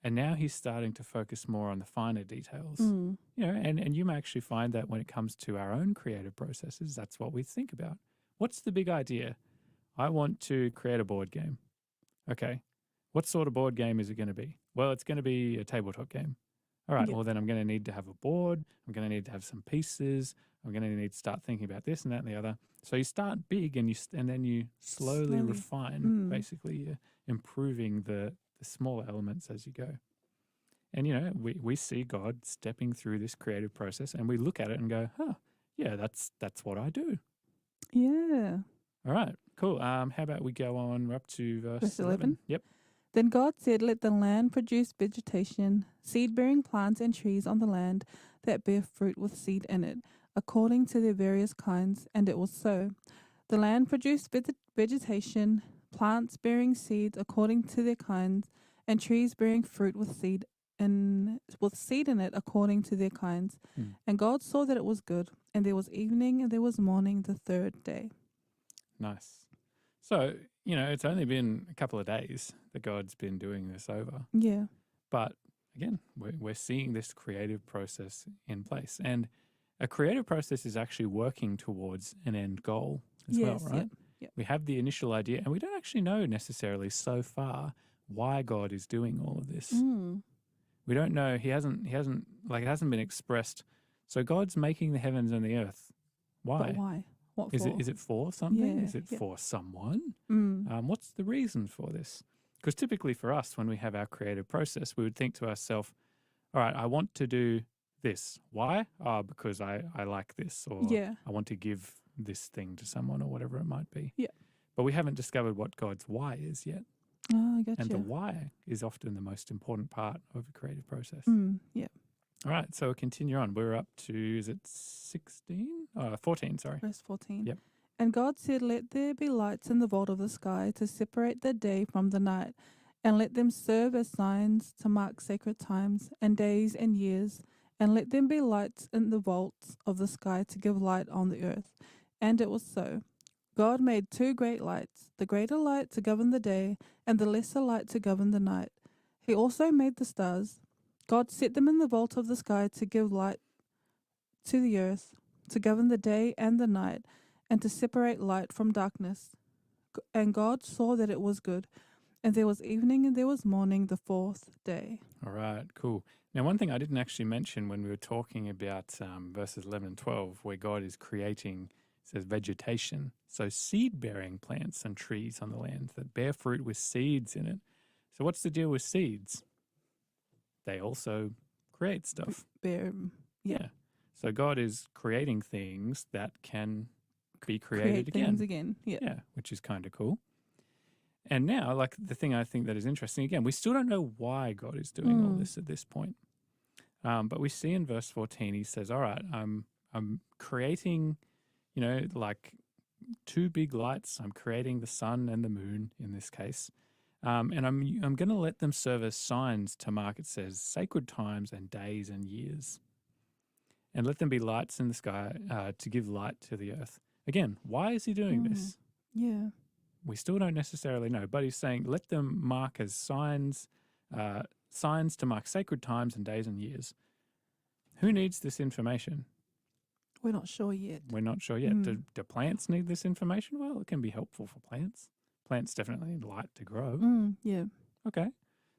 And now he's starting to focus more on the finer details. And you may actually find that when it comes to our own creative processes, that's what we think about. What's the big idea? I want to create a board game. Okay. What sort of board game is it going to be? Well, it's going to be a tabletop game. All right, well, then I'm going to need to have a board. I'm going to need to have some pieces. I'm going to need to start thinking about this and that and the other. So you start big and then you slowly refine, basically you're improving the smaller elements as you go. And, we see God stepping through this creative process and we look at it and go, yeah, that's what I do. Yeah. All right, cool. How about we go on, we're up to verse 11? Yep. Then God said, let the land produce vegetation, seed-bearing plants and trees on the land that bear fruit with seed in it, according to their various kinds. And it was so. The land produced vegetation, plants bearing seeds according to their kinds, and trees bearing fruit with seed with seed in it according to their kinds. Mm. And God saw that it was good. And there was evening and there was morning the third day. Nice. So, it's only been a couple of days that God's been doing this over. Yeah. But again, we're seeing this creative process in place. And a creative process is actually working towards an end goal as well, Yes, right? yep. We have the initial idea, and we don't actually know necessarily so far why God is doing all of this. Mm. We don't know. He hasn't like it hasn't been expressed. So God's making the heavens and the earth. Why? But why? What Is for? it for something? Yeah, Is it yeah. for someone? Mm. What's the reason for this? Because typically for us, when we have our creative process, we would think to ourselves, all right, I want to do this. Why? Oh, because I like this, or Yeah. I want to give this thing to someone, or whatever it might be. Yeah. But we haven't discovered what God's why is yet. Oh, I gotcha. And the why is often the most important part of a creative process. Yeah. All right, so we'll continue on. We're up to, is it 16? 14, sorry. Verse 14. Yep. And God said, let there be lights in the vault of the sky to separate the day from the night, and let them serve as signs to mark sacred times and days and years, and let them be lights in the vaults of the sky to give light on the earth. And it was so. God made two great lights, the greater light to govern the day, and the lesser light to govern the night. He also made the stars. God set them in the vault of the sky to give light to the earth, to govern the day and the night, and to separate light from darkness. And God saw that it was good. And there was evening and there was morning the fourth day. All right, cool. Now, one thing I didn't actually mention when we were talking about verses 11 and 12, where God is creating, it says vegetation, so seed-bearing plants and trees on the land that bear fruit with seeds in it. So what's the deal with seeds? They also create stuff. Bear, yeah. So God is creating things that can be created Create things again. Yeah. Yeah, which is kind of cool. And now, like the thing I think that is interesting, again, we still don't know why God is doing all this at this point. But we see in verse 14, he says, all right, I'm creating, like two big lights. I'm creating the sun and the moon in this case. And I'm going to let them serve as signs to mark, it says, sacred times and days and years. And let them be lights in the sky to give light to the earth. Again, why is he doing this? Yeah. We still don't necessarily know, but he's saying let them mark as signs, signs to mark sacred times and days and years. Who needs this information? We're not sure yet. We're not sure yet. Do plants need this information? Well, it can be helpful for plants. Plants definitely need light to grow. Yeah. Okay.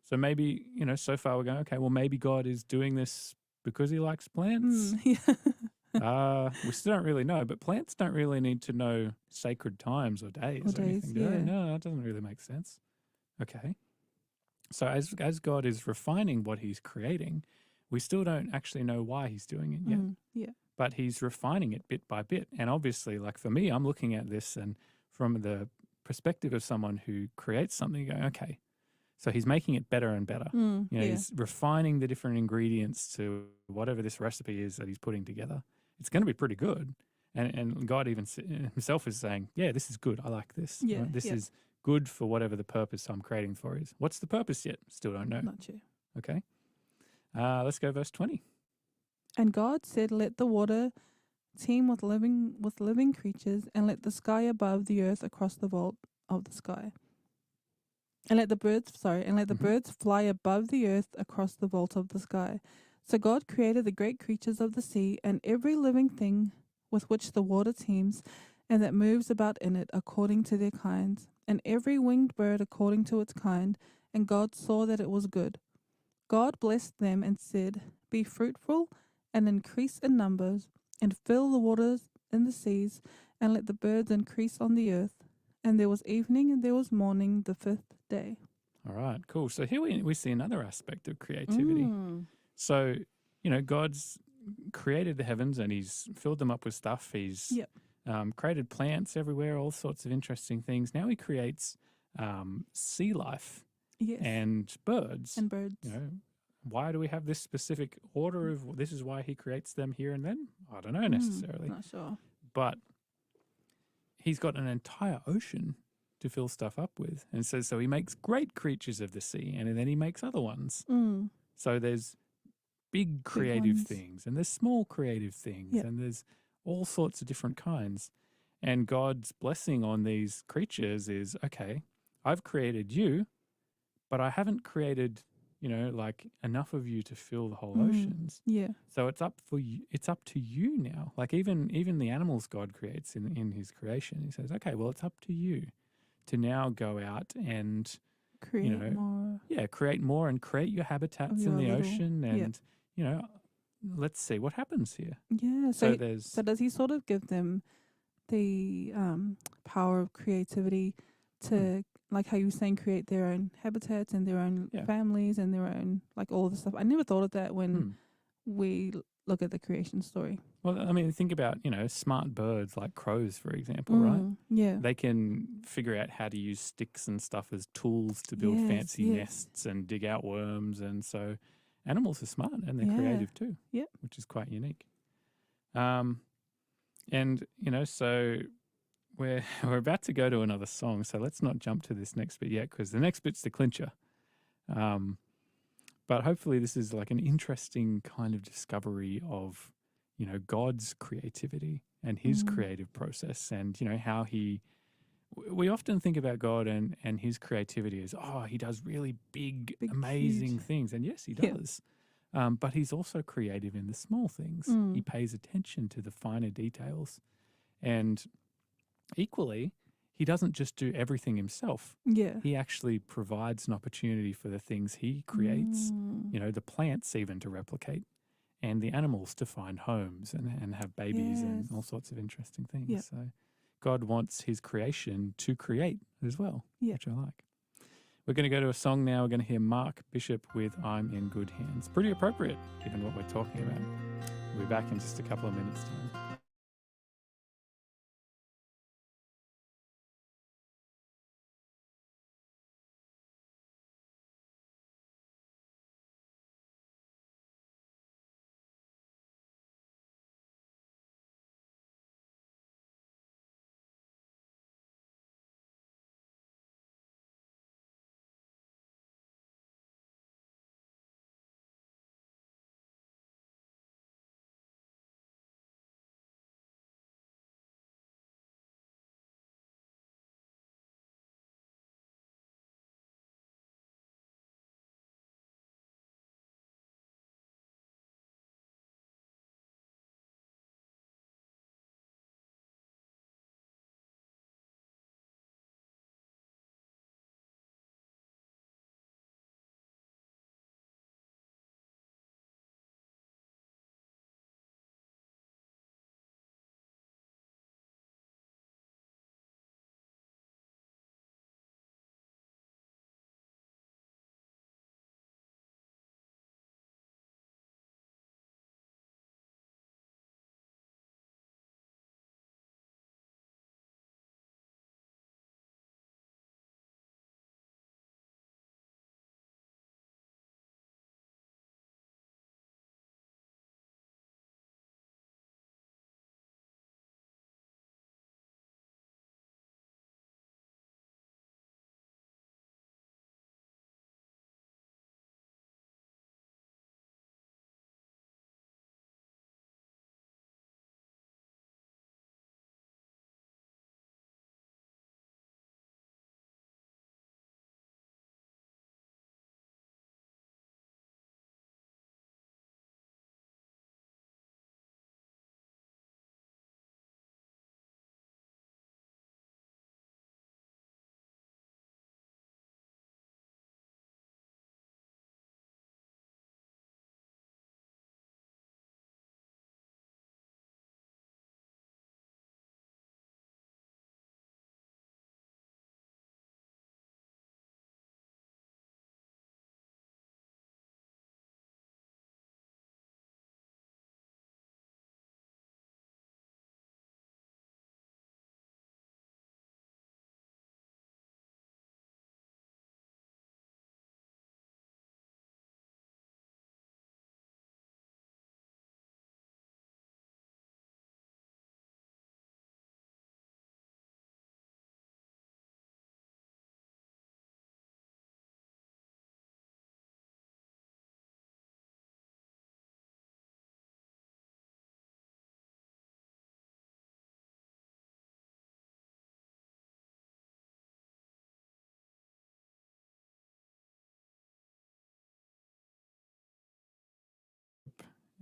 So maybe, so far we're going, okay, well, maybe God is doing this because he likes plants. Yeah. We still don't really know, but plants don't really need to know sacred times or days or anything, do they? yeah. No, that doesn't really make sense. Okay. So as God is refining what he's creating, we still don't actually know why he's doing it yet. Yeah. But he's refining it bit by bit. And obviously, like for me, I'm looking at this and from the perspective of someone who creates something going, okay, so he's making it better and better. He's refining the different ingredients to whatever this recipe is that he's putting together. It's going to be pretty good. And God even himself is saying, yeah, this is good. I like this. Yeah, This is good for whatever the purpose I'm creating for is. What's the purpose yet? Still don't know. Not sure. Okay. Let's go verse 20. And God said, let the water teem with living creatures, and let the sky above the earth across the vault of the sky. And let the birds fly above the earth across the vault of the sky. So God created the great creatures of the sea and every living thing with which the water teems and that moves about in it according to their kinds, and every winged bird according to its kind. And God saw that it was good. God blessed them and said, be fruitful and increase in numbers, and fill the waters in the seas, and let the birds increase on the earth. And there was evening and there was morning the fifth day. All right, cool. So here we see another aspect of creativity. So, God's created the heavens and he's filled them up with stuff. He's created plants everywhere, all sorts of interesting things. Now he creates sea life and birds. And birds. Why do we have this specific order of this is why he creates them here and then? I don't know necessarily. Not sure. But he's got an entire ocean to fill stuff up with. And so he makes great creatures of the sea and then he makes other ones. So there's big Big creative ones. things and there's small creative things Yep. and there's all sorts of different kinds. And God's blessing on these creatures is, okay, I've created you, but I haven't created, like enough of you to fill the whole oceans. Yeah. So it's up for you. It's up to you now. Like even the animals God creates in His creation, He says, okay, well, it's up to you to now go out and Create more create more and create your of habitats in your the little. ocean, Yeah. and you know, let's see what happens here. Yeah. So So there's does he sort of give them the power of creativity hmm, to, like how you were saying, create their own habitats and their own yeah, families and their own, like, all the stuff? I never thought of that when hmm. we look at the creation story. Well, I mean, think about smart birds like crows, for example, right? Yeah. They can figure out how to use sticks and stuff as tools to build Yes. fancy Yes. nests and dig out worms, and so animals are smart and they're Yeah. creative too, Yep. which is quite unique. And so we're we're about to go to another song, so let's not jump to this next bit yet because the next bit's the clincher. Um, but hopefully this is like an interesting kind of discovery of God's creativity and His Mm. creative process, and how we often think about God and His creativity as, oh, He does really big, Big, amazing huge. things, and yes, He Yeah. does. But He's also creative in the small things. He pays attention to the finer details. And equally, He doesn't just do everything Himself. Yeah. He actually provides an opportunity for the things He creates, Mm. the plants even to replicate, and the animals to find homes and have babies and all Yes. sorts of interesting things. Yep. So God wants His creation to create as well, Yep. which I like. We're going to go to a song now. We're going to hear Mark Bishop with I'm in Good Hands. Pretty appropriate given what we're talking about. We'll be back in just a couple of minutes' time.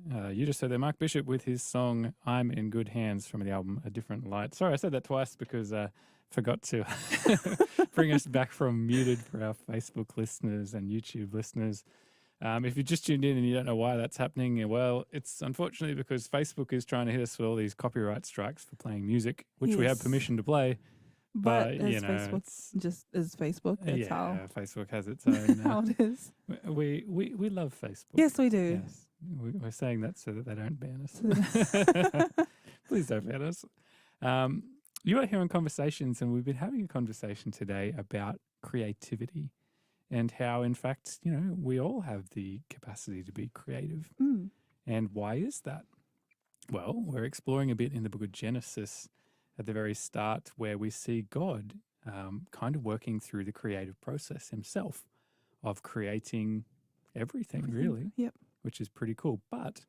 You just heard there Mark Bishop with his song I'm in Good Hands from the album A Different Light. Sorry, I said that twice because I forgot to bring us back from muted for our Facebook listeners and YouTube listeners. If you just tuned in and you don't know why that's happening, well, it's unfortunately because Facebook is trying to hit us with all these copyright strikes for playing music, which we have Yes. permission to play. But But, as you know, Facebook it's, just is Facebook. That's yeah, Facebook has its own. how it is. We love Facebook. Yes, we do. Yes. We're saying that so that they don't ban us. So that- Please don't ban us. You are hearing conversations, and we've been having a conversation today about creativity and how, in fact, you know, we all have the capacity to be creative. Mm. And why is that? Well, we're exploring a bit in the book of Genesis at the very start where we see God kind of working through the creative process himself of creating everything, really, Yep. which is pretty cool. But,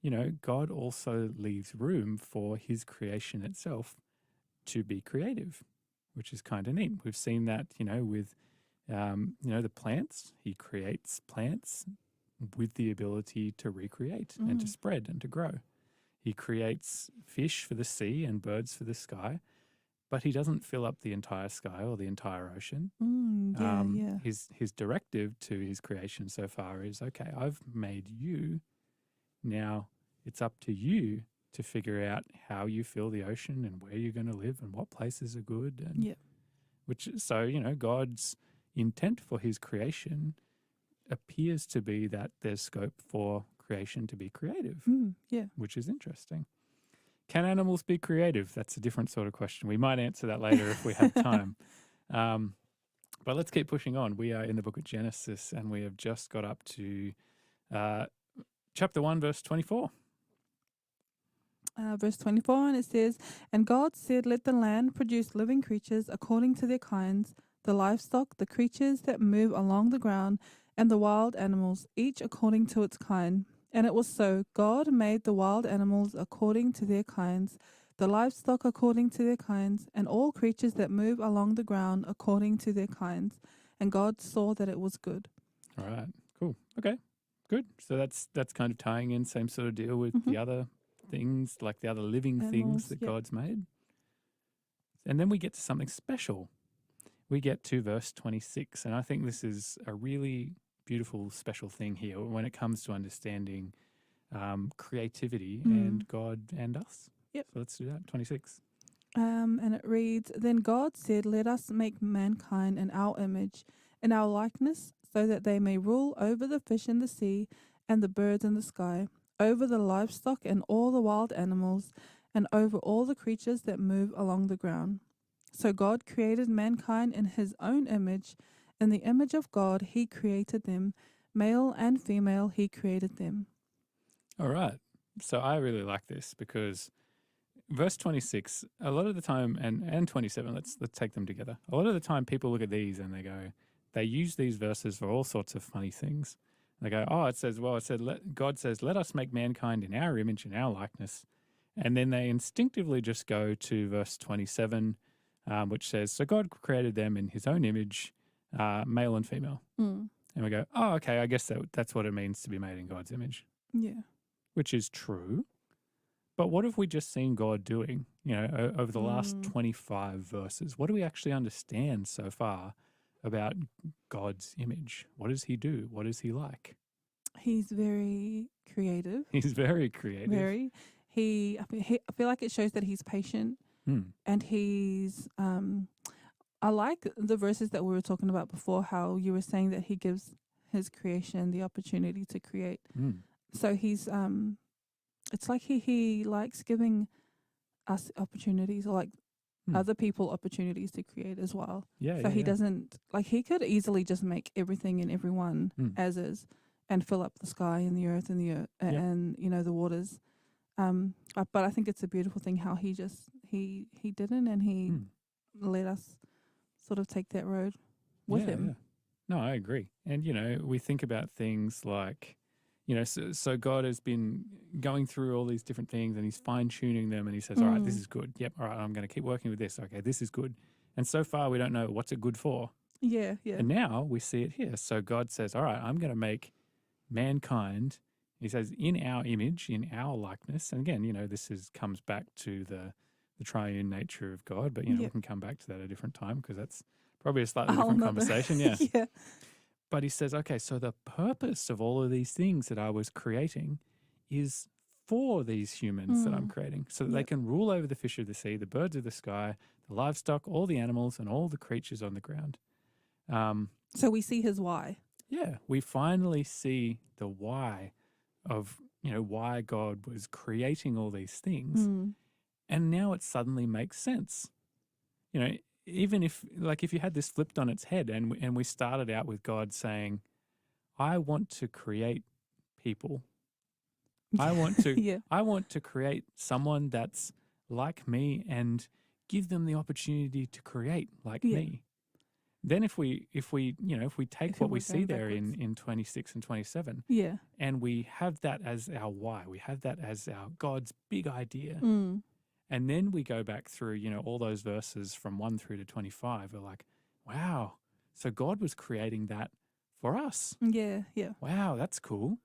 you know, God also leaves room for his creation itself to be creative, which is kind of neat. We've seen that, you know, with, you know, the plants. He creates plants with the ability to recreate and to spread and to grow. He creates fish for the sea and birds for the sky, but he doesn't fill up the entire sky or the entire ocean. Yeah. His directive to his creation so far is, okay, I've made you. Now it's up to you to figure out how you fill the ocean and where you're going to live and what places are good. And Yep. so, you know, God's intent for his creation appears to be that there's scope for creation to be creative, Yeah. which is interesting. Can animals be creative? That's a different sort of question. We might answer that later if we have time. But let's keep pushing on. We are in the book of Genesis and we have just got up to chapter 1, verse 24. Verse 24, and it says, And God said, Let the land produce living creatures according to their kinds, the livestock, the creatures that move along the ground, and the wild animals, each according to its kind. And it was so. God made the wild animals according to their kinds, the livestock according to their kinds, and all creatures that move along the ground according to their kinds. And God saw that it was good. All right, cool. Okay, good. So that's kind of tying in, same sort of deal with the other things, like the other living Animals, things that yep. God's made. And then we get to something special. We get to verse 26, and I think this is a really beautiful, special thing here when it comes to understanding creativity and God and us. Yep. So let's do that. 26. And it reads, Then God said, Let us make mankind in our image, in our likeness, so that they may rule over the fish in the sea and the birds in the sky, over the livestock and all the wild animals, and over all the creatures that move along the ground. So God created mankind in his own image. In the image of God, he created them. Male and female, he created them. All right. So I really like this because verse 26, a lot of the time, and 27, let's take them together. A lot of the time people look at these and they use these verses for all sorts of funny things. They go, God says, let us make mankind in our image, in our likeness. And then they instinctively just go to verse 27, which says, so God created them in his own image, male and female. And we go, oh, okay, I guess that's what it means to be made in God's image. Yeah. Which is true. But what have we just seen God doing, you know, over the last 25 verses? What do we actually understand so far about God's image? What does he do? What is he like? He's very creative. He's very creative. Very. I feel like it shows that he's patient and he's, I like the verses that we were talking about before, how you were saying that he gives his creation the opportunity to create. So he's, it's like he likes giving us opportunities, or like other people opportunities to create as well. Yeah. So he doesn't, like, he could easily just make everything and everyone as is and fill up the sky and the earth and and you know, the waters. But I think it's a beautiful thing how he didn't, and he let us sort of take that road with him. Yeah. No, I agree. And, you know, we think about things like, you know, so God has been going through all these different things and he's fine tuning them and he says, all right, this is good. Yep. All right. I'm going to keep working with this. Okay. This is good. And so far we don't know what's it good for. Yeah. And now we see it here. So God says, all right, I'm going to make mankind He says, in our image, in our likeness. And again, this comes back to the triune nature of God. But, we Yep. can come back to that at a different time because that's probably a A slightly whole different nother- conversation. Yeah. yeah. But he says, okay, so the purpose of all of these things that I was creating is for these humans that I'm creating so that they Yep. can rule over the fish of the sea, the birds of the sky, the livestock, all the animals, and all the creatures on the ground. So we see his why. Yeah, we finally see the why of, why God was creating all these things. And now it suddenly makes sense. Even if you had this flipped on its head and we started out with God saying, I want to create people. I want to Yeah. I want to create someone that's like me and give them the opportunity to create like Yeah. me. Then if we take If what we we're see going there backwards. in 26 and 27 Yeah. and we have that as our why, we have that as our God's big idea. And then we go back through, all those verses from 1 through to 25. We're like, wow, so God was creating that for us. Yeah. Yeah. Wow, that's cool.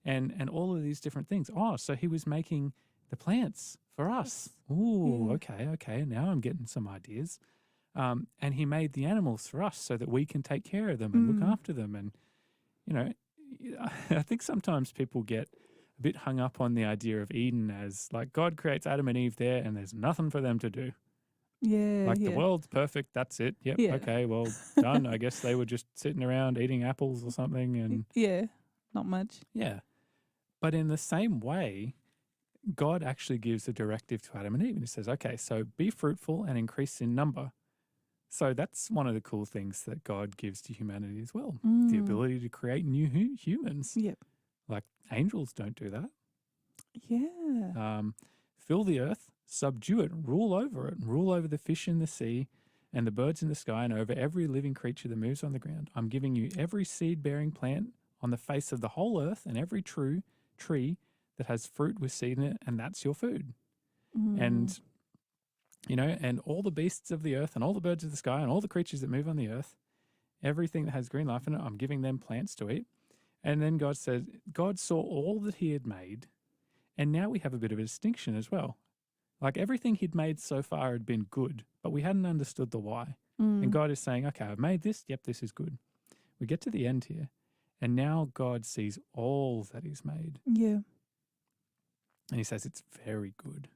And all of these different things. Oh, so he was making the plants for us. Ooh, Yeah. okay. Now I'm getting some ideas. And he made the animals for us so that we can take care of them and look after them. And, I think sometimes people get a bit hung up on the idea of Eden as like God creates Adam and Eve there and there's nothing for them to do. Yeah. Like yeah. the world's perfect. That's it. Yep. Yeah. Okay. Well, done. I guess they were just sitting around eating apples or something. And Yeah. Not much. yeah. But in the same way, God actually gives a directive to Adam and Eve and he says, okay, so be fruitful and increase in number. So that's one of the cool things that God gives to humanity as well. The ability to create new humans. Yep. Like angels don't do that. Yeah. Fill the earth, subdue it, rule over the fish in the sea and the birds in the sky and over every living creature that moves on the ground. I'm giving you every seed-bearing plant on the face of the whole earth and every true tree that has fruit with seed in it, and that's your food. And, and all the beasts of the earth and all the birds of the sky and all the creatures that move on the earth, everything that has green life in it, I'm giving them plants to eat. And then God said, God saw all that he had made, and now we have a bit of a distinction as well. Like everything he'd made so far had been good, but we hadn't understood the why. And God is saying, okay, I've made this. Yep, this is good. We get to the end here, and now God sees all that he's made. Yeah. And he says it's very good.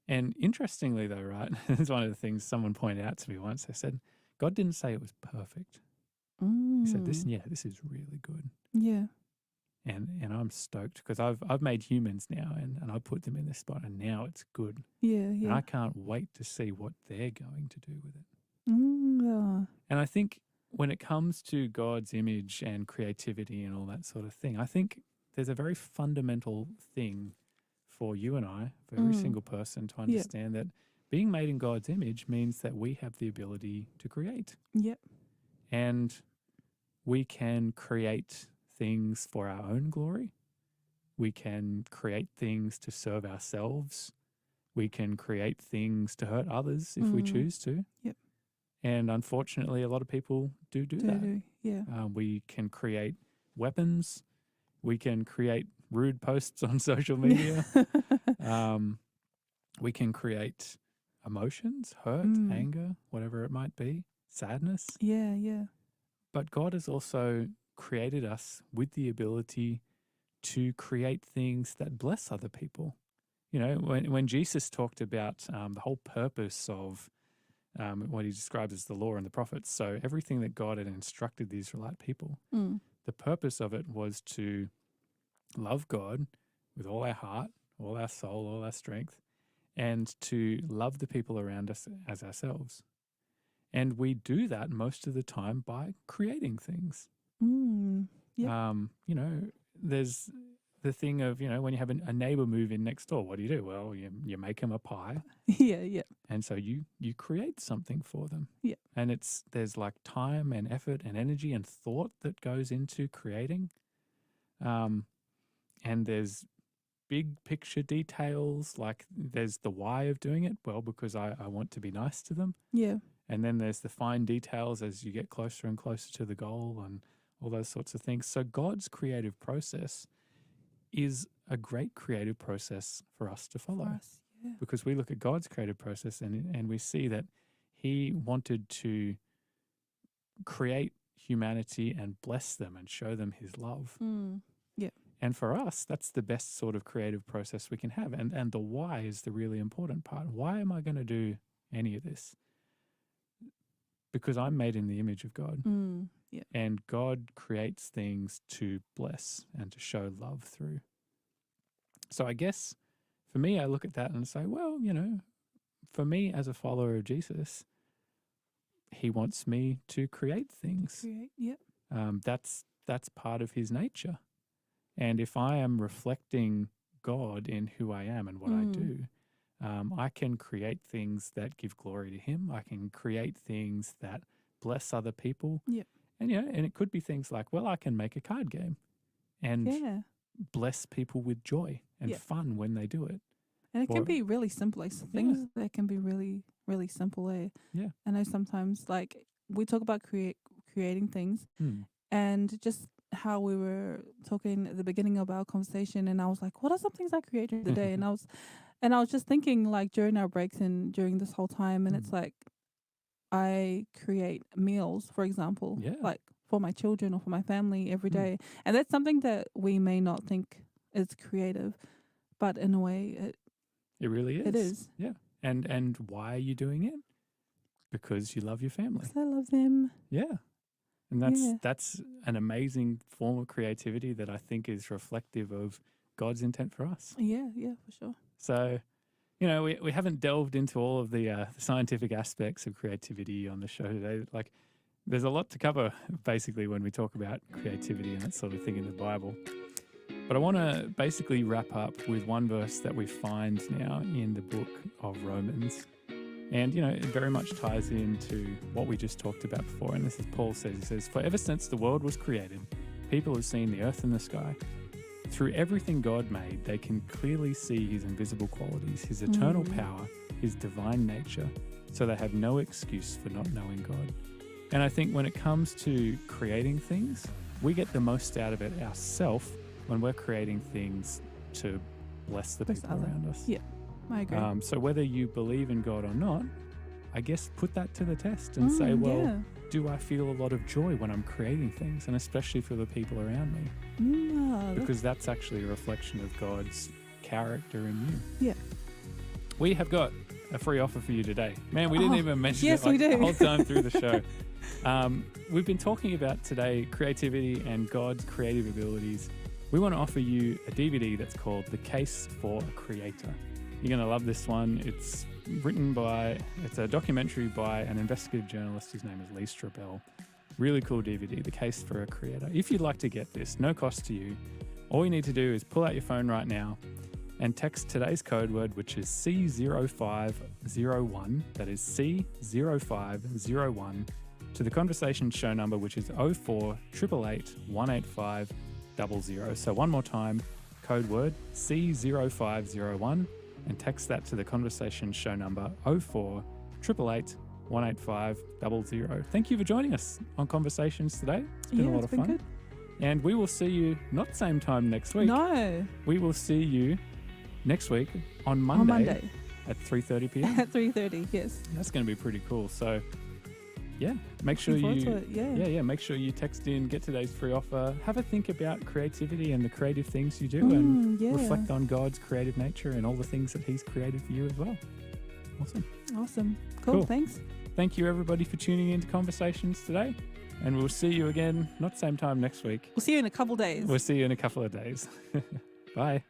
And interestingly, though, right, it's one of the things someone pointed out to me once. They said, God didn't say it was perfect. He said, this is really good. Yeah. And I'm stoked because I've made humans now and I put them in this spot and now it's good. Yeah. And Yeah. I can't wait to see what they're going to do with it. Yeah. And I think when it comes to God's image and creativity and all that sort of thing, I think there's a very fundamental thing for you and I, for every single person to understand that being made in God's image means that we have the ability to create. Yep. And we can create things for our own glory. We can create things to serve ourselves. We can create things to hurt others if we choose to. Yep. And unfortunately, a lot of people do that. Yeah. We can create weapons. We can create rude posts on social media. We can create emotions, hurt, anger, whatever it might be, sadness. Yeah. Yeah. But God has also created us with the ability to create things that bless other people. You know, when Jesus talked about the whole purpose of what he describes as the law and the prophets, so everything that God had instructed the Israelite people, the purpose of it was to love God with all our heart, all our soul, all our strength, and to love the people around us as ourselves. And we do that most of the time by creating things. Yep. You know, there's the thing of, you know, when you have a neighbor move in next door, what do? Well, you make them a pie. Yeah. Yeah. And so you create something for them. Yeah. And there's like time and effort and energy and thought that goes into creating. And there's big picture details, like there's the why of doing it. Well, because I want to be nice to them. Yeah. And then there's the fine details as you get closer and closer to the goal and all those sorts of things. So God's creative process is a great creative process for us to follow. For us, yeah. Because we look at God's creative process and we see that he wanted to create humanity and bless them and show them his love. And for us, that's the best sort of creative process we can have. And the why is the really important part. Why am I going to do any of this? Because I'm made in the image of God. And God creates things to bless and to show love through. So I guess for me, I look at that and say, well, you know, for me as a follower of Jesus, he wants me to create things. That's part of his nature. And if I am reflecting God in who I am and what I do, I can create things that give glory to him. I can create things that bless other people. And, you know, and it could be things like, well, I can make a card game and bless people with joy and fun when they do it. And it can be really simple. Like things that can be really, really simple. I know sometimes, like, we talk about creating things and just how we were talking at the beginning of our conversation, and I was like, what are some things I created today? and I was just thinking, like, during our breaks and during this whole time, and it's like I create meals, for example, like for my children or for my family every day. And that's something that we may not think is creative, but in a way it really is. It is. Yeah. And why are you doing it? Because you love your family. Because I love them. Yeah. And that's an amazing form of creativity that I think is reflective of God's intent for us. Yeah, for sure. So, you know, we haven't delved into all of the scientific aspects of creativity on the show today. Like, there's a lot to cover, basically, when we talk about creativity and that sort of thing in the Bible. But I want to basically wrap up with one verse that we find now in the book of Romans. And, you know, it very much ties into what we just talked about before. And this is Paul says, he says, "For ever since the world was created, people have seen the earth and the sky. Through everything God made, they can clearly see his invisible qualities, his eternal power, his divine nature, so they have no excuse for not knowing God." And I think when it comes to creating things, we get the most out of it ourselves when we're creating things to bless the people around us. Yeah. I agree. So whether you believe in God or not, I guess put that to the test and say, well, do I feel a lot of joy when I'm creating things, and especially for the people around me? Because that's actually a reflection of God's character in you. Yeah. We have got a free offer for you today. Man, we didn't even mention it we do. the whole time through the show. We've been talking about today creativity and God's creative abilities. We want to offer you a DVD that's called The Case for a Creator. You're going to love this one. It's a documentary by an investigative journalist. His name is Lee Strobel. Really cool DVD, The Case for a Creator. If you'd like to get this, no cost to you, all you need to do is pull out your phone right now and text today's code word, which is C0501. That is C0501 to the conversation show number, which is 0488 185 00. So one more time, code word C0501. And text that to the conversation show number 0488 185 00. Thank you for joining us on Conversations today. It's been a lot of fun. Good. And we will see you not same time next week. No. We will see you next week on Monday. At 3:30 p.m. At 3:30, yes. That's going to be pretty cool. So, yeah, make sure make sure you text in, get today's free offer, have a think about creativity and the creative things you do, and reflect on God's creative nature and all the things that he's created for you as well. Awesome. Cool. Thanks. Thank you, everybody, for tuning in to Conversations today. And we'll see you again, not same time next week. We'll see you in a couple days. We'll see you in a couple of days. Bye.